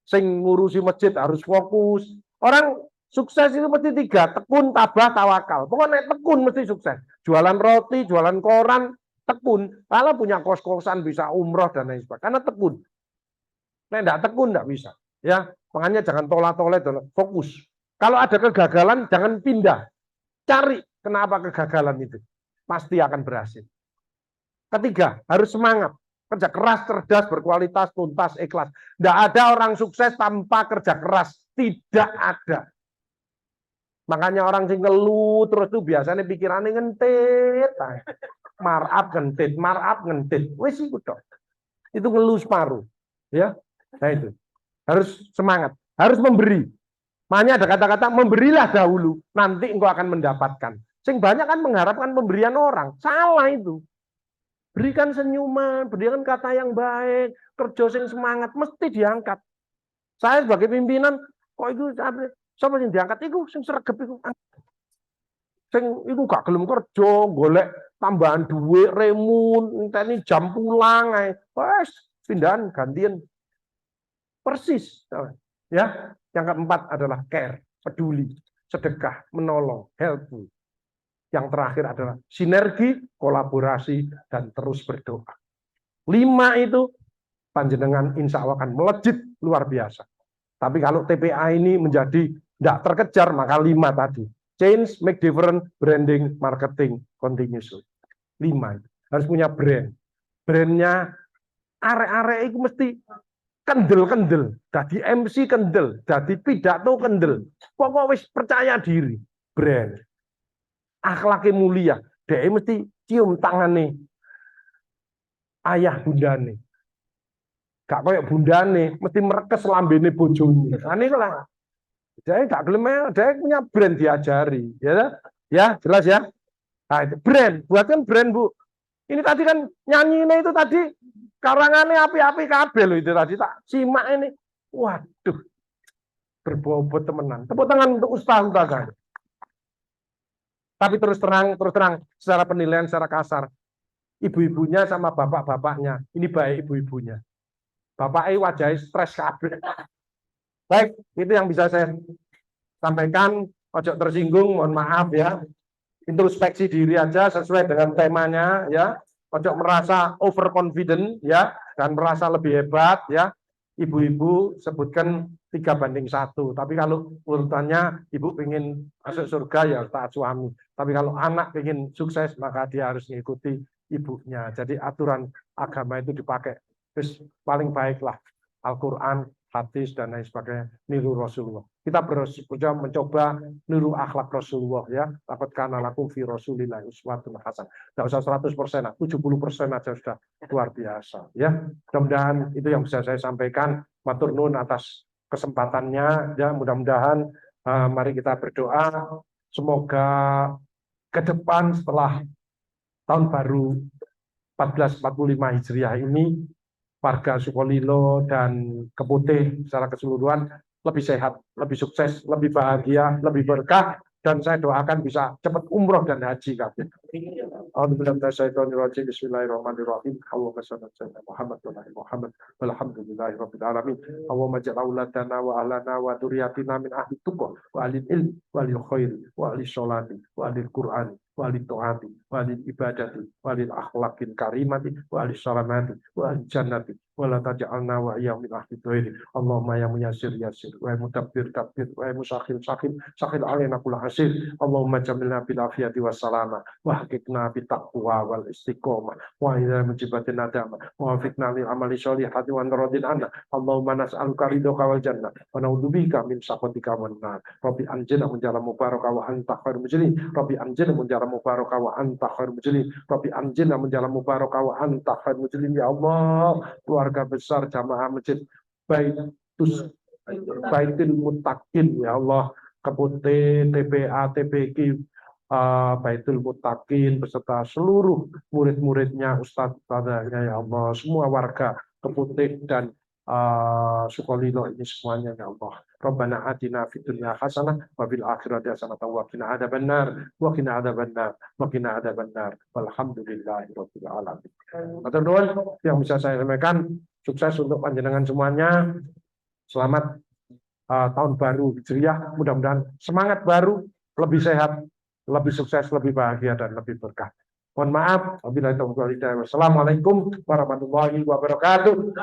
sing ngurusi masjid harus fokus. Orang sukses itu mesti 3, tekun, tabah, tawakal. Pokoknya tekun mesti sukses. Jualan roti, jualan koran, tekun. Kalau punya kos-kosan bisa umroh dan lain sebagainya. Karena tekun. Nah, enggak tekun enggak bisa. Ya, makanya jangan tola-tole, fokus. Kalau ada kegagalan jangan pindah. Cari kenapa kegagalan itu. Pasti akan berhasil. Ketiga, harus semangat. Kerja keras, cerdas, berkualitas, tuntas, ikhlas. Tidak ada orang sukses tanpa kerja keras. Tidak ada. Makanya orang sing ngeluh terus tuh biasanya pikirannya ngentit. Marap ngentit. Wis iku tok. Itu ngeluh separuh. Ya. Nah itu. Harus semangat, harus memberi. Makanya ada kata-kata memberilah dahulu, nanti engkau akan mendapatkan. Sing banyak kan mengharapkan pemberian orang. Salah itu. Berikan senyuman, berikan kata yang baik, kerja sing semangat, mesti diangkat. Saya sebagai pimpinan, kok itu siapa yang diangkat itu, sing sregep itu. Sing itu gak gelem kerja, golek tambahan duit, remun, ini jam pulang, wes pindahan gantian. Persis. Ya, yang keempat adalah care, peduli, sedekah, menolong, helpful. Yang terakhir adalah sinergi, kolaborasi, dan terus berdoa. 5 itu panjenengan insya Allah akan melejit luar biasa. Tapi kalau TPA ini menjadi tidak terkejar, maka 5 tadi. Change, make different, branding, marketing, continuously. 5 itu. Harus punya brand. Brandnya arek-arek itu mesti kendel-kendel, jadi MC kendel, jadi pidato kendel. Pokoknya wis percaya diri, brand. Akhlaknya mulia, dia mesti cium tangannya ayah bundane. Gak kayak bundane, mesti merekes lambene bojone. Aneh lah. Dia gak gelem, dia punya brand diajari, ya. Ya, jelas ya. Nah, itu brand, buatkan brand, Bu. Ini tadi kan nyanyinya itu tadi karangannya api-api kabel loh itu tadi tak simak ini. Waduh. Berbobot temenan. Tepuk tangan untuk ustaz-ustaz. Tapi terus terang secara penilaian secara kasar. Ibu-ibunya sama bapak-bapaknya. Ini baik ibu-ibunya. Bapaknya wajahnya stres kabel. Baik, itu yang bisa saya sampaikan. Ojo tersinggung, mohon maaf ya. Introspeksi diri aja sesuai dengan temanya ya. Ojo merasa overconfident ya dan merasa lebih hebat ya. Ibu-ibu sebutkan 3:1. Tapi kalau urutannya ibu ingin masuk surga ya taat suami. Tapi kalau anak ingin sukses maka dia harus mengikuti ibunya. Jadi aturan agama itu dipakai. Terus paling baiklah Al-Quran, hadis dan lain sebagainya, niru Rasulullah. Kita berusaha mencoba niru akhlak Rasulullah ya. Laqad kana lakum fi Rasulillah uswatun hasanah. Enggak usah 100%, 70% aja sudah luar biasa ya. Mudah-mudahan itu yang bisa saya sampaikan. Matur nuwun atas kesempatannya ya. Mudah-mudahan mari kita berdoa semoga ke depan setelah tahun baru 1445 Hijriah ini warga Sukolilo dan Keputih secara keseluruhan lebih sehat, lebih sukses, lebih bahagia, lebih berkah, dan saya doakan bisa cepat umroh dan haji kabeh. Bismillahirrahmanirrahim. Allahumma shalli ala Muhammad wa ala Muhammad. Walhamdulillahirabbil alamin. Allahumma ja'al auladana wa ahlana wa dzurriyyatina min ahli tuqwa wa ahli ilm wa ahli khair wa ahli sholati wa ahli qur'ani wa ahli ta'ati wa ahli ibadati wa ahli akhlaqil karimati wa ahli salamati wa ahli jannati wa la taj'alna wa iyyahu min ahli dhairi. Allahumma ya muyassir yassir wa ya mudabbir dabbir wa ya musakhir sakhir alaina kull hasir. Allahumma jamilna bil afiyati was salama wa haqiqna bit taqwa wal istiqomah wa ila mujibatin nadama wa fitna lil amali sholihati wa radin anna. Allahumma nas'aluka ridhoka wal jannah wa na'udzubika min sakhatika wan nar. Rabbi anjina min jalan mubarakah wa anta khairul mujrim. Rabbi anjina min jalan mubarakah wa anta khairul mujrim. Rabbi anjina min jalan mubarakah wa anta khairul mujrim. Ya Allah, keluarga besar jamaah masjid Baitul Muttaqin ya Allah, Keputih, TPA, TPQ, Baitul Muttaqin beserta seluruh murid-muridnya, ustadz-ustadznya ya Allah, semua warga Keputih dan Sukolilo ini semuanya ya Allah. Rabbana atina fid dunya hasanah wa fil akhirati hasanah wa qina adzabannar wa qina adzabannar wa qina adzabannar. Walhamdulillahirabbil alamin. Matur nuwun yang bisa saya sampaikan. Sukses untuk panjenengan semuanya. Selamat tahun baru Hijriah. Mudah-mudahan semangat baru, lebih sehat, lebih sukses, lebih bahagia dan lebih berkah. Mohon maaf. Wassalamualaikum warahmatullahi wabarakatuh.